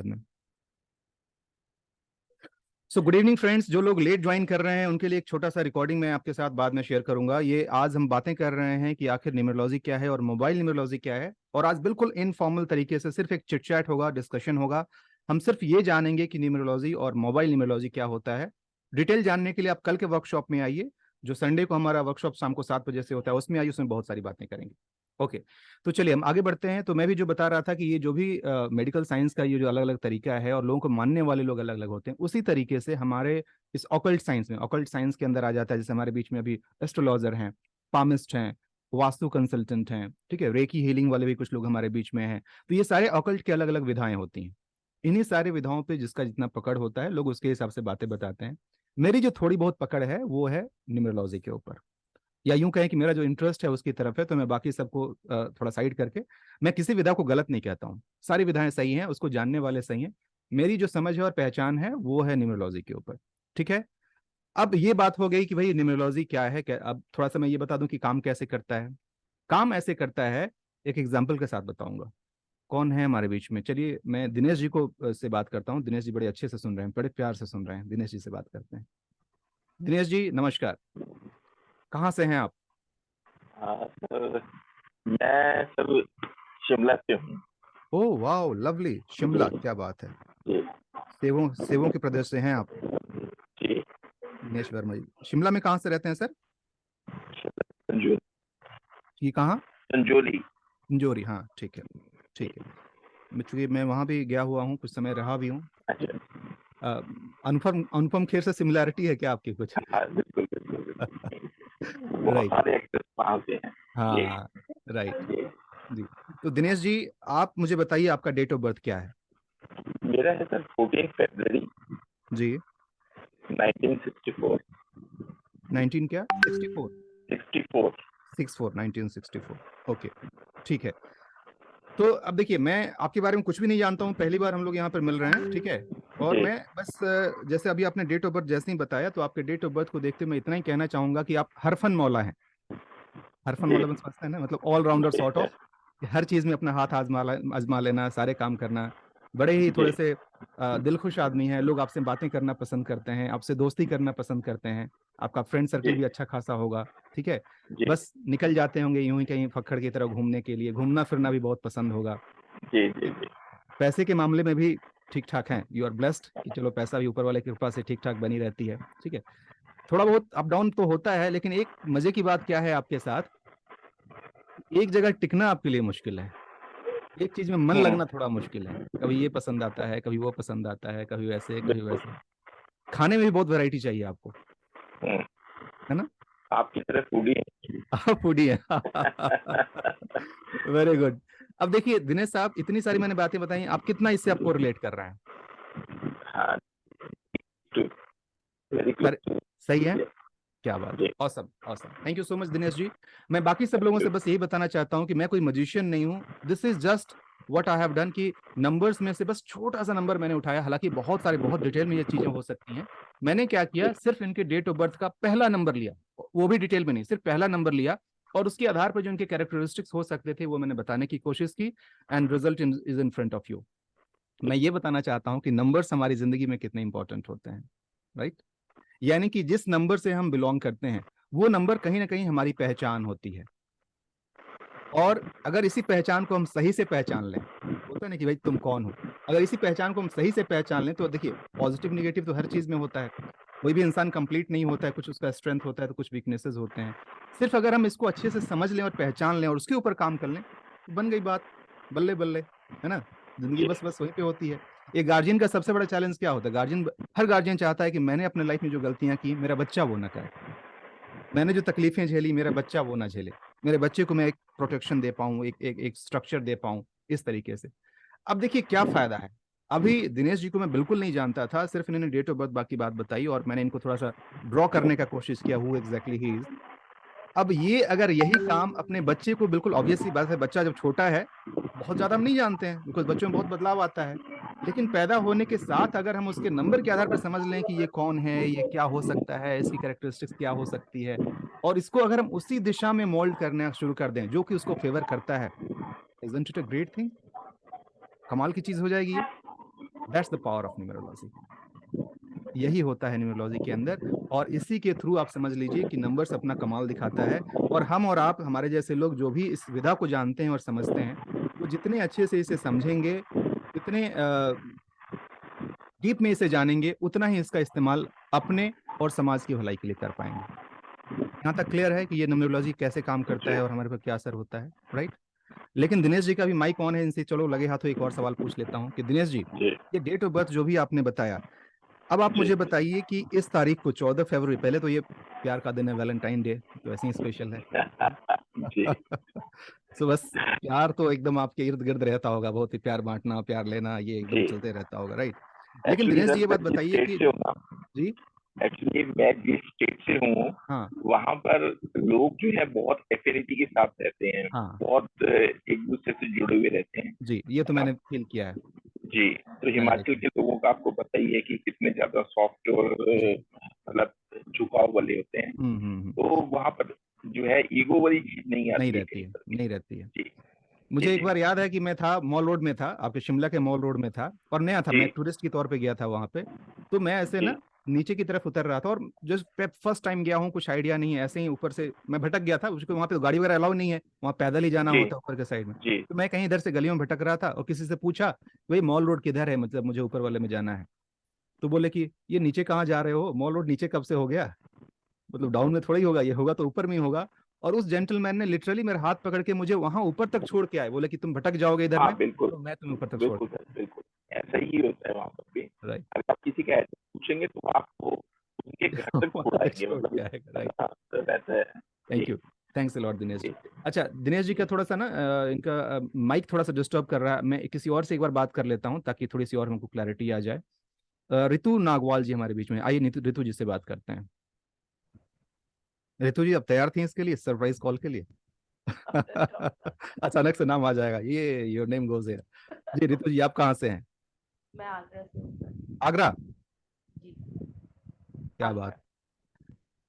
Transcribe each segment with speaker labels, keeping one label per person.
Speaker 1: में। So good evening friends, जो लोग लेट ज्वाइन कर रहे हैं उनके लिए एक छोटा सा रिकॉर्डिंग मैं आपके साथ बाद में शेयर करूंगा। ये आज हम बातें कर रहे हैं कि आखिर न्यूमरोलॉजी क्या है और मोबाइल न्यूमरोलॉजी क्या है, और आज बिल्कुल इनफॉर्मल तरीके से सिर्फ एक चिट चैट होगा, डिस्कशन होगा। हम सिर्फ ये जानेंगे कि न्यूमरोलॉजी और मोबाइल न्यूमरोलॉजी क्या होता है। डिटेल जानने के लिए आप कल के वर्कशॉप में आइए, जो संडे को हमारा वर्कशॉप शाम को 7 बजे से होता है, उसमें आइए, उसमें बहुत सारी बातें करेंगे। ओके, तो चलिए हम आगे बढ़ते हैं। तो मैं भी जो बता रहा था कि ये जो भी मेडिकल साइंस का ये जो अलग अलग तरीका है और लोगों को मानने वाले लोग अलग अलग होते हैं, उसी तरीके से हमारे इस ऑकल्ट साइंस में, ऑकल्ट साइंस के अंदर आ जाता है। जैसे हमारे बीच में अभी एस्ट्रोलॉजर हैं, पामिस्ट हैं, वास्तु कंसल्टेंट हैं, ठीक है, रेकी हीलिंग वाले भी कुछ लोग हमारे बीच में हैं। तो ये सारे ऑकल्ट की अलग अलग विधाएं होती हैं। इन्हीं सारे विधाओं पे जिसका जितना पकड़ होता है, लोग उसके हिसाब से बातें बताते हैं। मेरी जो थोड़ी बहुत पकड़ है वो है न्यूमरोलॉजी के ऊपर, या यूं कहें कि मेरा जो इंटरेस्ट है उसकी तरफ है। तो मैं बाकी सबको थोड़ा साइड करके, मैं किसी विधा को गलत नहीं कहता हूँ, सारी विधाएं सही हैं, उसको जानने वाले सही हैं। मेरी जो समझ है और पहचान है वो है न्यूमरोलॉजी के ऊपर। ठीक है, अब ये बात हो गई कि भाई न्यूमरोलॉजी क्या है। अब थोड़ा सा मैं ये बता दूं कि काम कैसे करता है। काम ऐसे करता है, एक एग्जाम्पल के साथ बताऊंगा। कौन है हमारे बीच में? चलिए मैं दिनेश जी को से बात करता हूँ। दिनेश जी बड़े अच्छे से सुन रहे हैं, बड़े प्यार से सुन रहे हैं। दिनेश जी से बात करते हैं। दिनेश जी नमस्कार, कहाँ से हैं आप?
Speaker 2: सर मैं सर शिमला से हूँ।
Speaker 1: ओह वाह, लवली, शिमला, क्या बात है।
Speaker 2: जी
Speaker 1: सेवों सेवों के प्रदेश से हैं आप,
Speaker 2: जी।
Speaker 1: दिनेश वर्मा जी। शिमला में कहाँ से रहते हैं सर?
Speaker 2: संजो
Speaker 1: ये कहाँ?
Speaker 2: संजोली।
Speaker 1: इंजोरी, हाँ ठीक है, ठीक है। चूंकि मैं वहाँ भी गया हुआ हूँ, कुछ समय रहा भी हूँ।
Speaker 2: अच्छा।
Speaker 1: अ, अनुपम अनुपम खेर से सिमिलैरिटी है क्या आपकी कुछ?
Speaker 2: हाँ, बिल्कुल बिल्कुल बिल्कुल, बहुत
Speaker 1: राइट,
Speaker 2: सारे एक्टर्स वहाँ से हैं। जी
Speaker 1: हाँ, राइट
Speaker 2: जी।
Speaker 1: जी। तो दिनेश जी, आप मुझे बताइए आपका डेट ऑफ बर्थ क्या है?
Speaker 2: मेरा है सर 14 फरवरी
Speaker 1: जी,
Speaker 2: 1964।
Speaker 1: 19 क्या, 64?
Speaker 2: 64।
Speaker 1: 64, 1964, ओके, ठीक है। तो अब देखिए, मैं आपके बारे में कुछ भी नहीं जानता हूँ, पहली बार हम लोग यहाँ पर मिल रहे हैं, ठीक है। और
Speaker 2: जी
Speaker 1: मैं बस जैसे अभी आपने डेट ऑफ बर्थ जैसे ही बताया, तो आपके डेट ऑफ बर्थ को देखते हुए मैं इतना ही कहना चाहूंगा कि आप हरफन मौला हैं। हरफन
Speaker 2: जी
Speaker 1: मौला में समझते हैं ना, मतलब ऑल राउंडर
Speaker 2: जी
Speaker 1: सॉर्ट
Speaker 2: सर।
Speaker 1: ऑफ, हर चीज में अपना हाथ आजमा लेना, सारे काम करना। बड़े ही
Speaker 2: जी
Speaker 1: थोड़े से दिलखुश आदमी हैं, लोग आपसे बातें करना पसंद करते हैं, आपसे दोस्ती करना पसंद करते हैं। आपका फ्रेंड सर्कल
Speaker 2: जी
Speaker 1: भी अच्छा खासा होगा, ठीक है।
Speaker 2: जी
Speaker 1: बस निकल जाते होंगे यूं ही कहीं फक्खड़ की तरह घूमने के लिए, घूमना फिरना भी बहुत पसंद होगा।
Speaker 2: जी जी
Speaker 1: ठीक।
Speaker 2: जी।
Speaker 1: पैसे के मामले में भी ठीक ठाक हैं, यू आर ब्लेस्ड कि चलो पैसा भी ऊपर वाले की कृपा से ठीक ठाक बनी रहती है, ठीक है। थोड़ा बहुत अप डाउन तो होता है, लेकिन एक मजे की बात क्या है आपके साथ, एक जगह टिकना आपके लिए मुश्किल है। एक चीज में मन
Speaker 2: हम्म
Speaker 1: लगना थोड़ा मुश्किल है। कभी ये पसंद आता है, कभी वो पसंद आता है, कभी वैसे कभी
Speaker 2: बिल्कुल।
Speaker 1: वैसे। खाने में भी बहुत वैरायटी चाहिए आपको,
Speaker 2: हम्म
Speaker 1: है ना?
Speaker 2: आपकी तरह फूडी
Speaker 1: आप फूडी है।
Speaker 2: है।
Speaker 1: Very good. अब देखिए दिनेश साहब, इतनी सारी मैंने बातें बताई, आप कितना इससे आपको रिलेट कर रहे हैं?
Speaker 2: हाँ, वेरी
Speaker 1: कर
Speaker 2: क्लोज।
Speaker 1: सही है, क्या बात है,
Speaker 2: जी
Speaker 1: awesome awesome, thank you so much Dinesh ji. मैं बाकी सब लोगों से बस यही बताना चाहता हूं कि मैं कोई मजिशियन नहीं हूं। This is just what I have done, कि नंबर्स में से बस छोटा सा नंबर मैंने उठाया। हालांकि बहुत सारे, बहुत डिटेल में ये चीजें हो सकती हैं। मैंने क्या किया, सिर्फ इनके डेट ऑफ बर्थ का पहला नंबर लिया, वो भी डिटेल में नहीं, सिर्फ पहला नंबर लिया, और उसके आधार पर जो इनके कैरेक्टरिस्टिक्स हो सकते थे वो मैंने बताने की कोशिश की। And result is in front of you. मैं ये बताना चाहता हूं कि नंबर्स हमारी जिंदगी में कितने इंपॉर्टेंट होते हैं, राइट। यानी कि जिस नंबर से हम बिलोंग करते हैं, वो नंबर कहीं ना कहीं हमारी पहचान होती है। और अगर इसी पहचान को हम सही से पहचान लें, होता है ना कि भाई तुम कौन हो, अगर इसी पहचान को हम सही से पहचान लें, तो देखिए पॉजिटिव निगेटिव तो हर चीज में होता है। कोई भी इंसान कंप्लीट नहीं होता है, कुछ उसका स्ट्रेंथ होता है तो कुछ वीकनेसेस होते हैं। सिर्फ अगर हम इसको अच्छे से समझ लें और पहचान लें और उसके ऊपर काम कर लें, तो बन गई बात, बल्ले बल्ले, है ना। जिंदगी
Speaker 2: जी
Speaker 1: बस बस वहीं पे होती है। एक गार्जियन का सबसे बड़ा चैलेंज क्या होता है? हर गार्जियन चाहता है कि मैंने अपने लाइफ में जो गलतियां की, मेरा बच्चा वो ना करे। मैंने जो तकलीफें झेली, मेरा बच्चा वो ना झेले। मेरे बच्चे को मैं एक प्रोटेक्शन दे पाऊं, एक स्ट्रक्चर दे पाऊं, इस तरीके से। अब देखिए क्या फायदा है। अभी दिनेश जी को मैं बिल्कुल नहीं जानता था, सिर्फ इन्होंने डेट ऑफ बर्थ बाकी बात बताई और मैंने इनको थोड़ा सा ड्रॉ करने का कोशिश किया, हु एग्जैक्टली ही इज। अब ये अगर यही काम अपने बच्चे को, बिल्कुल ऑब्वियसली बात है, बच्चा जब छोटा है बहुत ज्यादा हम नहीं जानते हैं, बिकॉज बच्चों में बहुत बदलाव आता है। लेकिन पैदा होने के साथ अगर हम उसके नंबर के आधार पर समझ लें कि ये कौन है, ये क्या हो सकता है, इसकी कैरेक्टरिस्टिक्स क्या हो सकती है, और इसको अगर हम उसी दिशा में मोल्ड करना शुरू कर दें जो कि उसको फेवर करता है, isn't it a great thing? कमाल की चीज हो जाएगी ये। That's the power of numerology. यही होता है न्यूमरोलॉजी के अंदर, और इसी के थ्रू आप समझ लीजिए कि नंबर्स अपना कमाल दिखाता है। और हम और आप, हमारे जैसे लोग जो भी इस विधा को जानते हैं और समझते हैं, वो जितने अच्छे से इसे समझेंगे, जितने डीप में इसे जानेंगे, उतना ही इसका इस्तेमाल अपने और समाज की भलाई के लिए कर पाएंगे। यहाँ तक क्लियर है कि ये न्यूमरोलॉजी कैसे काम करता
Speaker 2: जी
Speaker 1: है और हमारे पर क्या असर होता है, राइट? लेकिन दिनेश जी का भी माइक ऑन है, इनसे चलो लगे हाथों एक और सवाल पूछ लेता हूँ कि दिनेश जी,
Speaker 2: जी
Speaker 1: ये डेट ऑफ बर्थ जो भी आपने बताया, अब आप
Speaker 2: जी
Speaker 1: मुझे बताइए कि इस तारीख को 14 फरवरी, पहले तो ये प्यार का दिन है, वैलेंटाइन डे तो ऐसे ही स्पेशल है।
Speaker 2: जी
Speaker 1: तो बस प्यार तो एकदम आपके इर्द गिर्द रहता होगा, बहुत ही प्यार बांटना, प्यार लेना, ये एकदम
Speaker 2: जी।
Speaker 1: चलते रहता होगा, राइट? लेकिन
Speaker 2: एक्चुअली
Speaker 1: दिनेश जी
Speaker 2: सर
Speaker 1: ये बात
Speaker 2: मैं जिस
Speaker 1: बताइए
Speaker 2: स्टेट
Speaker 1: कि
Speaker 2: से हूँ ना,
Speaker 1: जी,
Speaker 2: एक्चुअली मैं जिस स्टेट से हूँ,
Speaker 1: हाँ
Speaker 2: वहां पर लोग जो है बहुत एफिनिटी के साथ रहते हैं,
Speaker 1: हाँ,
Speaker 2: बहुत एक दूसरे से जुड़े हुए रहते हैं।
Speaker 1: जी, ये तो मैंने फील किया है,
Speaker 2: जी, तो
Speaker 1: मैंने
Speaker 2: हिमाचल
Speaker 1: देखा है।
Speaker 2: के लोगों का आपको पता ही है कि कितने ज्यादा सॉफ्ट और
Speaker 1: जी,
Speaker 2: मतलब झुकाव वाले होते हैं।
Speaker 1: हम्म।
Speaker 2: तो वहां पर जो है ईगो वाली चीज नहीं
Speaker 1: नहीं
Speaker 2: आती है
Speaker 1: रहती
Speaker 2: कहीं
Speaker 1: है,
Speaker 2: पर भी।
Speaker 1: नहीं रहती है।
Speaker 2: जी जी
Speaker 1: मुझे एक
Speaker 2: जी
Speaker 1: बार याद है कि मैं था मॉल रोड में था, आपके शिमला के मॉल रोड में था, और नया था,
Speaker 2: जी
Speaker 1: मैं टूरिस्ट के तौर पे गया था वहां पे। तो मैं ऐसे
Speaker 2: जी
Speaker 1: ना नीचे की तरफ उतर रहा था, और जस्ट फर्स्ट टाइम गया हूँ, कुछ आइडिया नहीं है, ऐसे ही ऊपर से मैं भटक गया था, उसको वहाँ पे तो गाड़ी वगैरह अलाउ नहीं है, वहाँ पैदल ही जाना
Speaker 2: जी
Speaker 1: होता है ऊपर के साइड में।
Speaker 2: जी
Speaker 1: तो मैं कहीं इधर से गलियों में भटक रहा था, और किसी से पूछा भाई मॉल रोड किधर है, मतलब मुझे ऊपर वाले में जाना है। तो बोले कि ये नीचे कहाँ जा रहे हो, मॉल रोड नीचे कब से हो गया, मतलब डाउन में थोड़ा ही होगा, ये होगा तो ऊपर में ही होगा। और उस जेंटलमैन ने लिटरली मेरा हाथ पकड़ के मुझे वहां ऊपर तक छोड़ के आए, बोले कि तुम भटक जाओगे इधर में,
Speaker 2: हाँ बिल्कुल
Speaker 1: तो मैं तुम्हें ऊपर तक छोड़
Speaker 2: बिल्कुल सर बिल्कुल, ऐसा ही होता है वहां पर भी।
Speaker 1: राइट।
Speaker 2: अगर आप किसी का ऐसे पूछेंगे तो आपको उनके घर तक
Speaker 1: वहां
Speaker 2: छोड़
Speaker 1: तक
Speaker 2: आएंगे,
Speaker 1: छोड़
Speaker 2: मतलब
Speaker 1: के आएगा, राइट।
Speaker 2: ऐसा रहता है। जी
Speaker 1: thank you, thanks lord Dinesh
Speaker 2: ji
Speaker 1: जी। अच्छा दिनेश जी का थोड़ा सा ना इनका माइक थोड़ा सा डिस्टर्ब कर रहा है, मैं किसी और से एक बार बात कर लेता हूँ ताकि थोड़ी सी और हमको क्लैरिटी आ जाए। रितु नागवाल जी हमारे बीच में, आइए रितु जी से बात करते हैं। रितु जी आप तैयार थी इसके लिए, सरप्राइज कॉल के लिए? अचानक से नाम आ जाएगा, ये योर नेम गोज हियर। जी रितु जी, आप कहाँ से हैं?
Speaker 3: मैं आगरा से हूँ सर।
Speaker 1: आगरा?
Speaker 3: जी
Speaker 1: क्या बात।
Speaker 3: आगरा।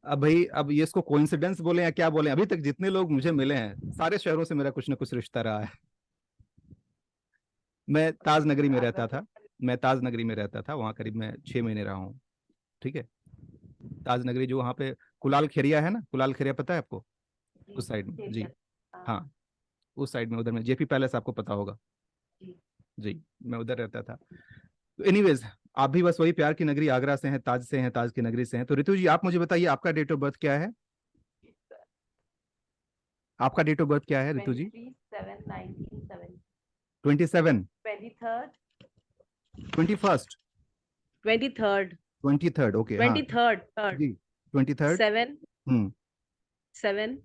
Speaker 1: अब भाई, अब ये इसको कोइंसिडेंस बोले या क्या बोले, अभी तक जितने लोग मुझे मिले हैं सारे शहरों से मेरा कुछ ना कुछ रिश्ता रहा है। मैं ताज नगरी में
Speaker 3: आगरा
Speaker 1: रहता
Speaker 3: तो
Speaker 1: था, मैं ताज नगरी में रहता था, वहाँ करीब मैं 6 महीने रहा हूँ। ठीक है, ताज नगरी जो वहाँ पे कुलाल खेरिया है ना, कुलाल खेरिया पता है आपको?
Speaker 3: जी
Speaker 1: उस साइड में जी,
Speaker 3: एरिया। हाँ
Speaker 1: हाँ, उस साइड में, उधर में जेपी पैलेस आपको पता होगा।
Speaker 3: जी।
Speaker 1: जी, मैं उधर रहता था। तो एनीवेज, आप भी बस वही प्यार की नगरी आगरा से हैं, ताज से हैं, ताज की नगरी से हैं। तो रितु जी आप मुझे बताइए आपका डेट ऑफ बर्थ क्या है? आपका डेट ऑफ बर्थ क्या है रितु जी?
Speaker 3: 23/7/1970।
Speaker 1: 27?
Speaker 3: 23rd।
Speaker 1: 21st?
Speaker 3: 23rd।
Speaker 1: 23rd, okay, हाँ।
Speaker 3: 23rd third.
Speaker 1: जी, 23rd।
Speaker 3: 7
Speaker 1: हम्म,
Speaker 3: 7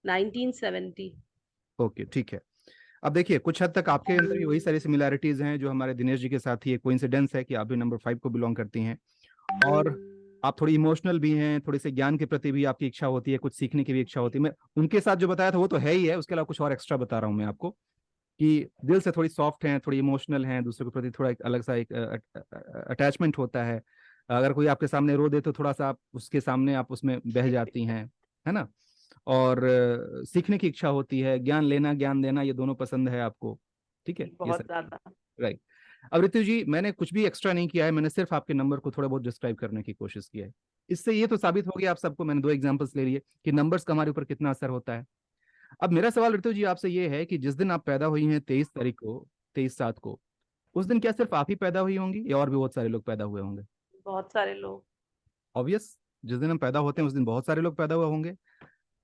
Speaker 3: 1970।
Speaker 1: ओके, ठीक है। अब देखिए, कुछ हद तक आपके अंदर भी वही सारी सिमिलैरिटीज हैं जो हमारे दिनेश जी के साथ ही, एक कोइंसिडेंस है कि आप भी नंबर 5 को बिलोंग करती हैं, और आप थोड़ी इमोशनल भी हैं, थोड़ी से ज्ञान के प्रति भी आपकी इच्छा होती है, कुछ सीखने की भी इच्छा होती है। मैं उनके साथ जो बताया था वो तो है ही है, उसके अलावा कुछ और एक्स्ट्रा बता रहा हूँ मैं आपको, कि दिल से थोड़ी सॉफ्ट हैं, थोड़ी इमोशनल हैं, दूसरे के प्रति थोड़ा एक अलग सा एक अटैचमेंट होता है। अगर कोई आपके सामने रो दे तो थोड़ा सा आप उसके सामने आप उसमें बह जाती हैं, है ना? और सीखने की इच्छा होती है, ज्ञान लेना ज्ञान देना, ये दोनों पसंद है आपको। ठीक है, ये
Speaker 3: बहुत
Speaker 1: सब चीज़,
Speaker 3: ज्यादा।
Speaker 1: राइट। अब ऋतु जी, मैंने कुछ भी एक्स्ट्रा नहीं किया है, मैंने सिर्फ आपके नंबर को थोड़ा बहुत डिस्क्राइब करने की कोशिश की है। इससे ये तो साबित हो गया आप सबको, मैंने 2 एग्जांपल्स ले लिए कि नंबर्स का हमारे ऊपर कितना असर होता है। अब मेरा सवाल ऋतु जी आपसे ये है कि जिस दिन आप पैदा हुई हैं 23 तारीख को, 23/7 को, उस दिन क्या सिर्फ आप ही पैदा हुई होंगी या और भी बहुत सारे लोग पैदा हुए होंगे?
Speaker 3: बहुत सारे लोग।
Speaker 1: ऑब्वियस, जिस दिन हम पैदा होते हैं उस दिन बहुत सारे लोग पैदा हुए होंगे।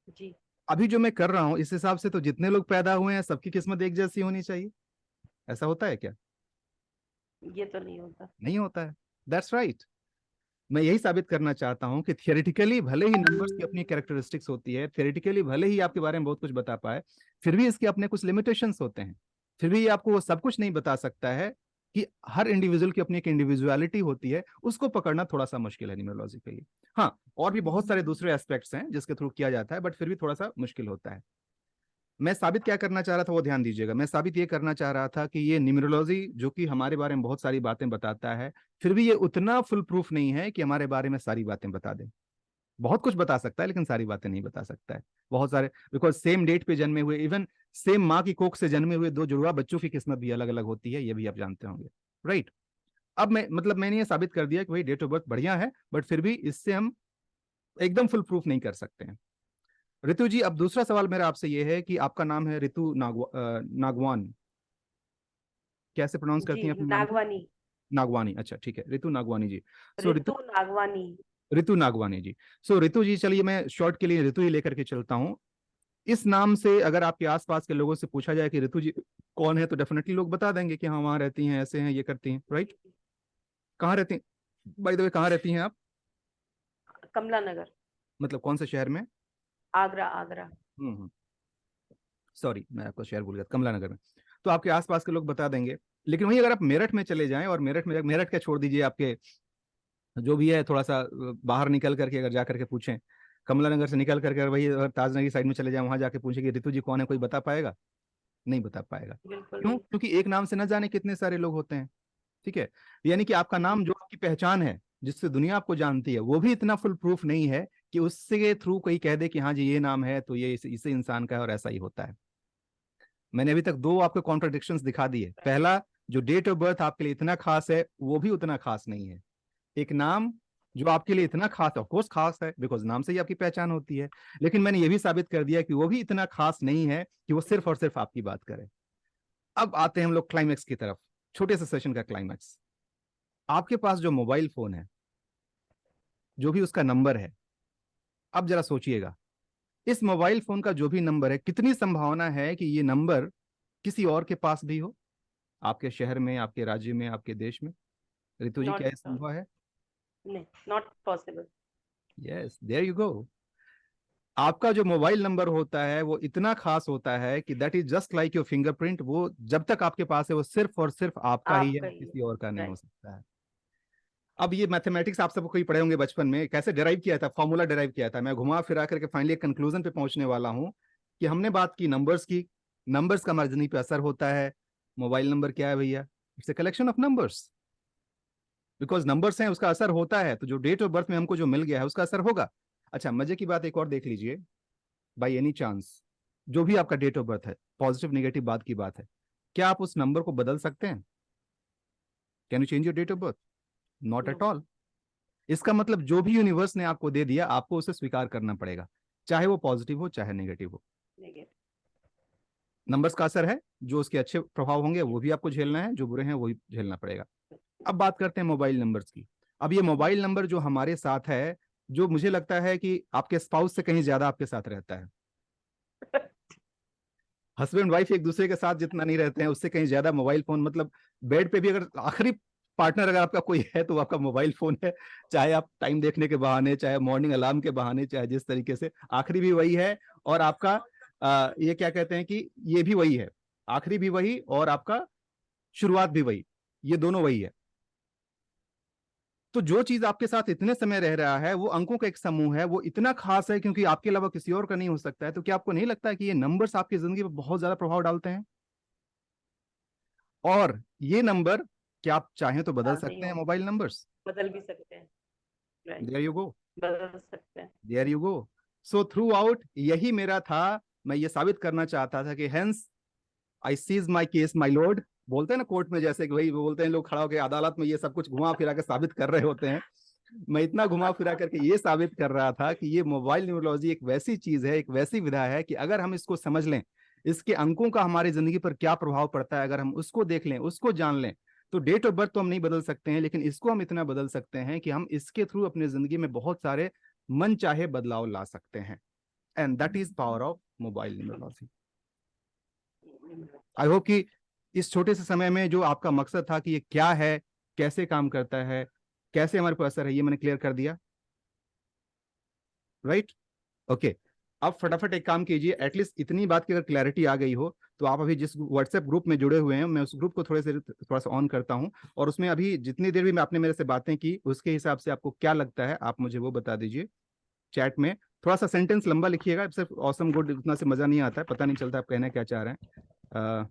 Speaker 3: जी।
Speaker 1: अभी जो मैं कर रहा हूँ इस हिसाब से तो जितने लोग पैदा हुए हैं सबकी किस्मत एक जैसी होनी चाहिए, ऐसा होता है क्या?
Speaker 3: ये तो नहीं होता।
Speaker 1: नहीं होता है, दैट्स राइट। मैं यही साबित करना चाहता हूं कि थियोरेटिकली भले ही नंबर्स की अपनी कैरेक्टरिस्टिक्स होती है, थियोरेटिकली भले ही आपके बारे में बहुत कुछ बता पाए, फिर भी इसके अपने कुछ लिमिटेशंस होते हैं। फिर भी ये आपको वो सब कुछ नहीं बता सकता है, कि हर इंडिविजुअल की अपनी एक इंडिविजुअलिटी होती है, उसको पकड़ना थोड़ा सा मुश्किल है न्यूमरोलॉजी के लिए। हाँ, और भी बहुत सारे दूसरे एस्पेक्ट्स हैं जिसके थ्रू किया जाता है, बट फिर भी थोड़ा सा मुश्किल होता है। मैं साबित क्या करना चाह रहा था वो ध्यान दीजिएगा, मैं साबित ये करना चाह रहा था कि ये न्यूमरोलॉजी जो कि हमारे बारे में बहुत सारी बातें बताता है, फिर भी ये उतना फुल प्रूफ नहीं है कि हमारे बारे में सारी बातें बता दे। बहुत कुछ बता सकता है लेकिन सारी बातें नहीं बता सकता है। बहुत सारे, बिकॉज सेम डेट पे जन्मे हुए, इवन सेम माँ की कोख से जन्मे हुए दो जुड़वा बच्चों की किस्मत भी अलग अलग होती है, ये भी आप जानते होंगे। राइट। अब मैंने ये साबित कर दिया कि भाई डेट ऑफ बर्थ बढ़िया है, बट फिर भी इससे हम एकदम फुल प्रूफ नहीं कर सकते हैं। ऋतु जी, अब दूसरा सवाल मेरा आपसे ये है कि आपका नाम है ऋतु नागवान, कैसे प्रोनाउंस करती
Speaker 3: जी,
Speaker 1: हैं अपने नाम को?
Speaker 3: नागवानी।
Speaker 1: नागवानी, अच्छा ठीक है, ऋतु नागवानी जी। सो
Speaker 3: ऋतु नागवानी।
Speaker 1: ऋतु नागवानी जी। सो ऋतु जी, चलिए मैं शॉर्ट के लिए ऋतु ही लेकर के चलता हूँ। इस नाम से अगर आपके आसपास के लोगों से पूछा जाए कि ऋतु जी कौन है, तो डेफिनेटली लोग बता देंगे कि हाँ वहां रहती हैं, ऐसे हैं, ये करती हैं, राइट। कहाँ रहती हैं, बाय द वे, कहाँ रहती हैं आप?
Speaker 3: कमला नगर,
Speaker 1: मतलब कौन से शहर में?
Speaker 3: आगरा, आगरा।
Speaker 1: हम्म। सॉरी, मैं आपको शहर भूल गया, कमला नगर में। तो आपके आसपास के लोग बता देंगे। लेकिन वहीं अगर आप मेरठ में चले जाएं, और मेरठ क्या छोड़ दीजिए, आपके जो भी है थोड़ा सा बाहर निकल करके अगर जा करके पूछें, कमला नगर से निकल करके वही अगर ताजनगरी साइड में चले जाएं, वहां जाके पूछें कि ऋतु जी कौन है, कोई बता पाएगा? नहीं बता पाएगा।
Speaker 3: बिल्कुल
Speaker 1: क्यों?
Speaker 3: नहीं।
Speaker 1: क्योंकि एक नाम से न जाने कितने सारे लोग होते हैं। ठीक है। यानी कि आपका नाम जो आपकी पहचान है, जिससे दुनिया आपको जानती है, वो भी इतना फुल प्रूफ नहीं है कि उससे थ्रू कोई कह दे कि हाँ जी ये नाम है तो ये इसे इंसान का है और ऐसा ही होता है। मैंने अभी तक दो आपको कॉन्ट्रडिक्शंस दिखा दिए। पहला, जो डेट ऑफ बर्थ आपके लिए इतना खास है वो भी उतना खास नहीं है। एक नाम जो आपके लिए इतना खास है, ऑफ कोर्स खास है, बिकॉज नाम से ही आपकी पहचान होती है, लेकिन मैंने ये भी साबित कर दिया कि वो भी इतना खास नहीं है कि वो सिर्फ और सिर्फ आपकी बात करे। अब आते हैं हम लोग क्लाइमैक्स की तरफ, छोटे से सेशन का क्लाइमैक्स। आपके पास जो मोबाइल फोन है, जो भी उसका नंबर है, अब जरा सोचिएगा, इस मोबाइल फोन का जो भी नंबर है, कितनी संभावना है कि ये नंबर किसी और के पास भी हो, आपके शहर में, आपके राज्य में, आपके देश में? ऋतु जी, क्या
Speaker 3: नॉट,
Speaker 1: ये संभव है?
Speaker 3: नहीं, not possible.
Speaker 1: Yes, there you go. आपका जो मोबाइल नंबर होता है वो इतना खास होता है कि that is just like your fingerprint. वो जब तक आपके पास है वो सिर्फ और सिर्फ आपका ही है,
Speaker 3: आपका ही है।
Speaker 1: किसी और का नहीं हो
Speaker 3: राइट।
Speaker 1: सकता है। अब ये मैथमेटिक्स आप सबको कोई पढ़े होंगे बचपन में, कैसे डिराइव किया था, फॉर्मूला डिराइव किया था। मैं घुमा फिरा करके फाइनली एक कंक्लूजन पे पहुंचने वाला हूं कि हमने बात की नंबर्स की। नंबर्स का हमारी जिंदगी पे असर होता है। मोबाइल नंबर क्या है भैया? It's a collection of numbers. Because numbers हैं, उसका असर होता है, तो जो डेट ऑफ बर्थ में हमको जो मिल गया है उसका असर होगा। अच्छा, मजे की बात एक और देख लीजिए। बाई एनी चांस, जो भी आपका डेट ऑफ बर्थ है, पॉजिटिव नेगेटिव बात की बात है, क्या आप उस नंबर को बदल सकते हैं? Can you change your date of birth? Not
Speaker 3: no.
Speaker 1: At all. इसका मतलब जो भी यूनिवर्स ने आपको दे दिया, आपको उसे स्वीकार करना पड़ेगा, चाहे वो पॉजिटिव हो चाहे नेगेटिव हो।
Speaker 3: नेगेटिव।
Speaker 1: नंबर्स का असर है, जो उसके अच्छे प्रभाव होंगे वो भी आपको झेलना है, जो बुरे हैं वो भी झेलना पड़ेगा। अब बात करते हैं मोबाइल नंबर्स की। अब ये मोबाइल नंबर जो हमारे साथ है, जो मुझे लगता है कि आपके स्पाउस से कहीं ज्यादा आपके साथ रहता है। हस्बैंड वाइफ एक दूसरे के साथ जितना नहीं रहते हैं, उससे कहीं ज्यादा मोबाइल फोन, मतलब बेड पे भी अगर आखिरी पार्टनर अगर आपका कोई है तो वो आपका मोबाइल फोन है। चाहे आप टाइम देखने के बहाने, चाहे मॉर्निंग अलार्म के बहाने, चाहे जिस तरीके से, आखिरी भी वही है। और आपका ये क्या कहते हैं कि ये भी वही है, आखिरी भी वही और आपका शुरुआत भी वही, ये दोनों वही है। तो जो चीज आपके साथ इतने समय रह रहा है, वो अंकों का एक समूह है, वो इतना खास है क्योंकि आपके अलावा किसी और का नहीं हो सकता है। तो क्या आपको नहीं लगता है कि ये नंबर्स आपकी जिंदगी पर बहुत ज्यादा प्रभाव डालते हैं? और ये नंबर क्या आप चाहें तो बदल
Speaker 3: डालते ही
Speaker 1: सकते हैं,
Speaker 3: होंगे।
Speaker 1: Mobile numbers?
Speaker 3: बदल भी सकते हैं। राइट।
Speaker 1: देयर यू गो,
Speaker 3: बदल सकते हैं।
Speaker 1: There you go. So throughout यही मेरा था। मैं ये साबित करना चाहता था कि hence I cease my case my lord. बोलते हैं ना कोर्ट में, जैसे कि वही बोलते हैं लोग खड़ा होकर अदालत में, ये सब कुछ घुमा फिरा के साबित कर रहे होते हैं। मैं इतना घुमा फिरा करके ये साबित कर रहा था कि ये मोबाइल न्यूमरोलॉजी एक वैसी चीज है, एक वैसी विधा है कि अगर हम इसको समझ लें, इसके अंकों का हमारी जिंदगी पर क्या प्रभाव पड़ता है, अगर हम उसको देख लें, उसको जान लें, तो डेट ऑफ बर्थ तो हम नहीं बदल सकते हैं, लेकिन इसको हम इतना बदल सकते हैं कि हम इसके थ्रू अपनी जिंदगी में बहुत सारे मन चाहे बदलाव ला सकते हैं। And that is power of mobile numerology. I hope कि इस छोटे से समय में जो आपका मकसद था कि ये क्या है, कैसे काम करता है, कैसे हमारे पर असर है, ये मैंने क्लियर कर दिया, राइट? ओके। अब फटाफट एक काम कीजिए, एटलीस्ट इतनी बात की अगर क्लैरिटी आ गई हो, तो आप अभी जिस व्हाट्सएप ग्रुप में जुड़े हुए हैं, मैं उस ग्रुप को थोड़ा सा ऑन करता हूं, और उसमें अभी जितनी देर भी मैं आपने मेरे से बातें की, उसके हिसाब से आपको क्या लगता है आप मुझे वो बता दीजिए चैट में। थोड़ा सा सेंटेंस लंबा लिखिएगा, सिर्फ ऑसम गुड इतना से मजा नहीं आता है, पता नहीं चलता आप कहना क्या चाह रहे हैं।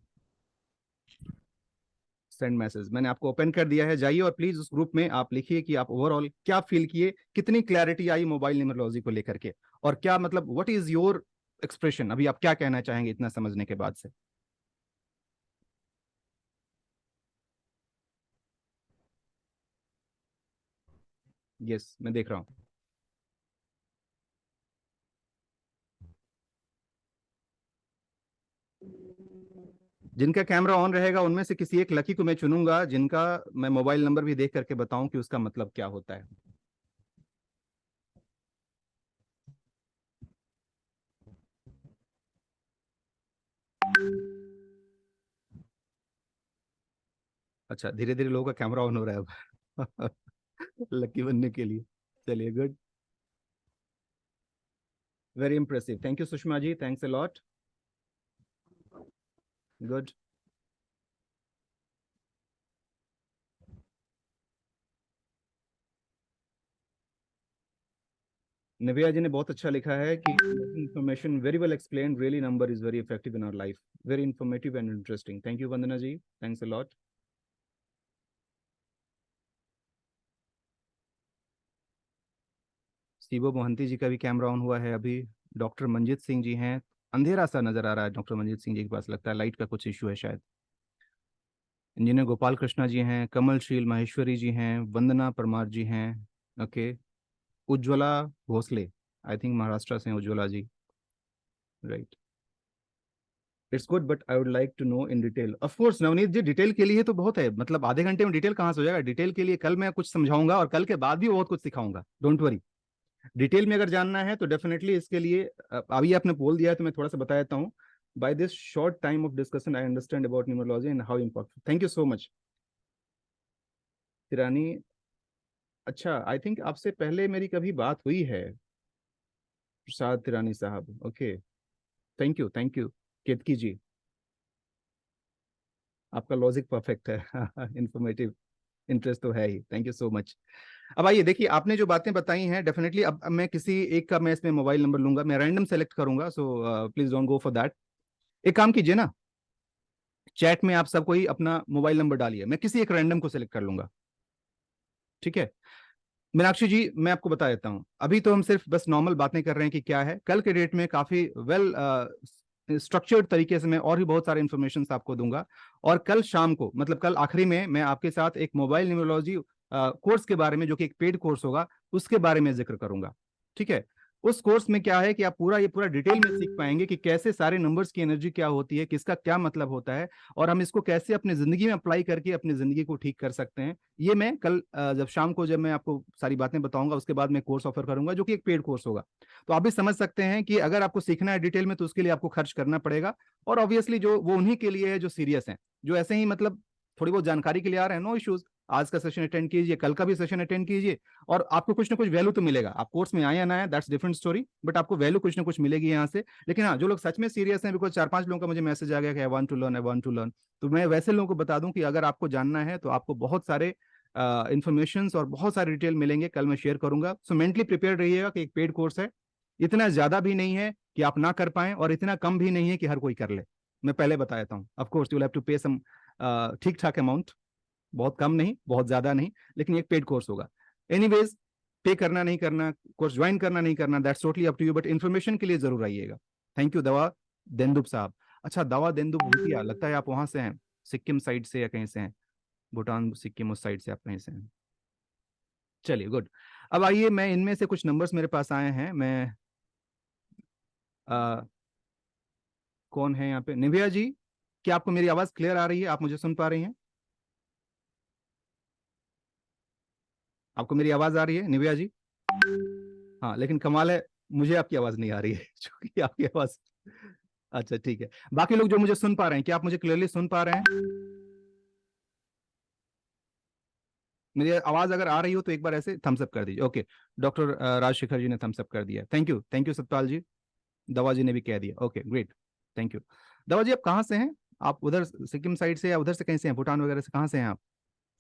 Speaker 1: सेंड मैसेज मैंने आपको ओपन कर दिया है, जाइए और प्लीज उस ग्रुप में आप लिखिए कि आप ओवरऑल क्या फील किए, कितनी क्लैरिटी आई मोबाइल न्यूमरोलॉजी को लेकर के, और क्या मतलब व्हाट इज योर एक्सप्रेशन, अभी आप क्या कहना चाहेंगे इतना समझने के बाद से। यस, मैं देख रहा हूँ। जिनका कैमरा ऑन रहेगा उनमें से किसी एक लकी को मैं चुनूंगा, जिनका मैं मोबाइल नंबर भी देख करके बताऊं कि उसका मतलब क्या होता है। अच्छा, धीरे धीरे लोगों का कैमरा ऑन हो रहा है अब लकी बनने के लिए। चलिए, good, very impressive, thank you Sushma ji, thanks a lot, good. Nivya ji ने बहुत अच्छा लिखा है कि information very well explain, really number is very effective in our life, very informative and interesting, thank you Vandana ji, thanks a lot. Shivo Mohanty जी का भी कैमरा ऑन हुआ है अभी। डॉक्टर मंजीत सिंह जी हैं, अंधेरा सा नजर आ रहा है डॉक्टर मंजीत सिंह जी के पास, लगता है लाइट का कुछ इशू है शायद। इंजीनियर गोपाल कृष्णा जी हैं, कमलशील माहेश्वरी जी हैं, वंदना परमार जी हैं, okay. Ujjwala Bhosale, I think Maharashtra से हैं Ujjwala ji, right. It's good but I would like to know in detail, of course Navneet ji, detail के लिए तो बहुत है, मतलब आधे घंटे में डिटेल कहाँ से हो जाएगा। डिटेल के लिए कल मैं कुछ समझाऊंगा और कल के बाद भी बहुत कुछ सिखाऊंगा, डोंट वरी। डिटेल में अगर जानना है तो डेफिनेटली इसके लिए अभी आपने बोल दिया है तो मैं थोड़ा सा बता देता हूँ। By this short time of discussion I understand about numerology and how important, thank you so much Tirani. अच्छा, आई थिंक आपसे पहले मेरी कभी बात हुई है, प्रसाद तिरानी साहब, ओके, थैंक यू केतकी जी, आपका लॉजिक परफेक्ट है इंफॉर्मेटिव, इंटरेस्ट तो है ही, थैंक यू सो मच। अब आइए देखिए, आपने जो बातें बताई हैं डेफिनेटली, अब मैं किसी एक का मैं इसमें मोबाइल नंबर लूंगा, मैं रैंडम सेलेक्ट करूंगा, so please don't go for that. एक काम कीजिए ना, चैट में आप सब कोई अपना मोबाइल नंबर डालिए, मैं किसी एक रैंडम को सिलेक्ट कर लूंगा, ठीक है। मीनाक्षी जी, मैं आपको बता देता हूं, अभी तो हम सिर्फ बस नॉर्मल बातें कर रहे हैं कि क्या है, कल के डेट में काफी वेल स्ट्रक्चर्ड तरीके से मैं और भी बहुत सारे इन्फॉर्मेशन आपको दूंगा। और कल शाम को, मतलब कल आखिरी में, मैं आपके साथ एक मोबाइल न्यूमरोलॉजी कोर्स के बारे में, जो कि एक पेड कोर्स होगा, उसके बारे में जिक्र करूंगा, ठीक है। उस कोर्स में क्या है कि आप पूरा ये पूरा डिटेल में सीख पाएंगे कि कैसे सारे नंबर्स की एनर्जी क्या होती है, किसका क्या मतलब होता है, और हम इसको कैसे अपनी जिंदगी में अप्लाई करके अपनी जिंदगी को ठीक कर सकते हैं। ये मैं कल जब शाम को, जब मैं आपको सारी बातें बताऊंगा, उसके बाद मैं कोर्स ऑफर करूंगा, जो कि एक पेड कोर्स होगा। तो आप भी समझ सकते हैं कि अगर आपको सीखना है डिटेल में तो उसके लिए आपको खर्च करना पड़ेगा। और ऑब्वियसली जो वो उन्हीं के लिए है जो सीरियस हैं, जो ऐसे ही मतलब थोड़ी बहुत जानकारी के लिए आ रहे हैं, नो इश्यूज। आज का सेशन अटेंड कीजिए, कल का भी सेशन अटेंड कीजिए, और आपको कुछ ना कुछ वैल्यू तो मिलेगा। आप कोर्स में आए या ना आए, दैट्स डिफरेंट स्टोरी, बट आपको वैल्यू कुछ ना कुछ मिलेगी यहाँ से। लेकिन हाँ, जो लोग सच में सीरियस हैं, बिकॉज 4-5 लोगों का मुझे मैसेज आ गया कि I want to learn, I want to learn, तो मैं वैसे लोगों को बता दूं कि अगर आपको जानना है तो आपको बहुत सारे इंफॉर्मेशन और बहुत सारे डिटेल मिलेंगे, कल मैं शेयर करूंगा। सो मेंटली प्रिपेयर रहिएगा कि एक पेड कोर्स है, इतना ज्यादा भी नहीं है कि आप ना कर पाए, और इतना कम भी नहीं है कि हर कोई कर ले। मैं पहले बता देता हूँ, of course you will have to pay some ठीक ठाक अमाउंट, बहुत कम नहीं, बहुत ज्यादा नहीं, लेकिन एक पेड कोर्स होगा। एनीवेज, पे करना नहीं करना, कोर्स ज्वाइन करना नहीं करना, that's totally up to you, but information के लिए जरूर आइएगा। थैंक यू दवा देंदुप साहब। अच्छा, दवा देंदुप भूतिया, लगता है आप वहां से हैं, सिक्किम साइड से या कहीं से हैं, भूटान सिक्किम उस साइड से आप कहीं से हैं। चलिए, गुड। अब आइए, मैं इनमें से कुछ नंबर्स मेरे पास आए हैं, मैं आ, कौन है यहाँ पे, निव्या जी, क्या आपको मेरी आवाज क्लियर आ रही है, आप मुझे सुन पा रही हैं? आपको मेरी आवाज आ रही है निव्या जी? हाँ, लेकिन कमाल है, मुझे आपकी आवाज नहीं आ रही है क्योंकि आपकी आवाज, अच्छा ठीक है। बाकी लोग जो मुझे सुन पा रहे हैं, क्या आप मुझे क्लियरली सुन पा रहे हैं? मेरी आवाज अगर आ रही हो तो एक बार ऐसे थम्स अप कर दीजिए, ओके। डॉक्टर राजशेखर जी ने थम्स अप कर दिया, थैंक यू सतपाल जी। दवा जी ने भी कह दिया, ओके ग्रेट, थैंक यू। दवा जी, आप कहाँ से हैं? आप उधर सिक्किम साइड से या उधर से कहीं से हैं, भूटान वगैरह से, कहाँ से हैं आप?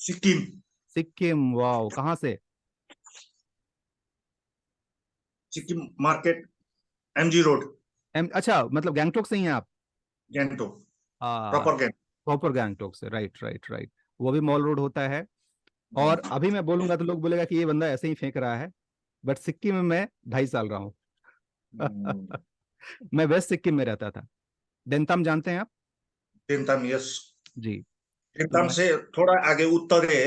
Speaker 4: सिक्किम।
Speaker 1: सिक्किम, वाओ, कहाँ से?
Speaker 4: सिक्किम मार्केट, एमजी रोड,
Speaker 1: अच्छा, मतलब गैंगटोक से ही हैं आप?
Speaker 4: गैंगटोक,
Speaker 1: हाँ,
Speaker 4: प्रॉपर गैंग।
Speaker 1: प्रॉपर गैंगटोक से, राइट राइट राइट। वो भी मॉल रोड होता है। और अभी मैं बोलूंगा तो लोग बोलेगा कि ये बंदा ऐसे ही फेंक रहा है, बट सिक्किम में मैं 2.5 साल रहा हूँ मैं वेस्ट सिक्किम में रहता था। देंताम जानते हैं आप?
Speaker 4: देंताम, यस।
Speaker 1: जी। तो
Speaker 4: देंताम
Speaker 1: मैं,
Speaker 4: से थोड़ा आगे उत्तर है,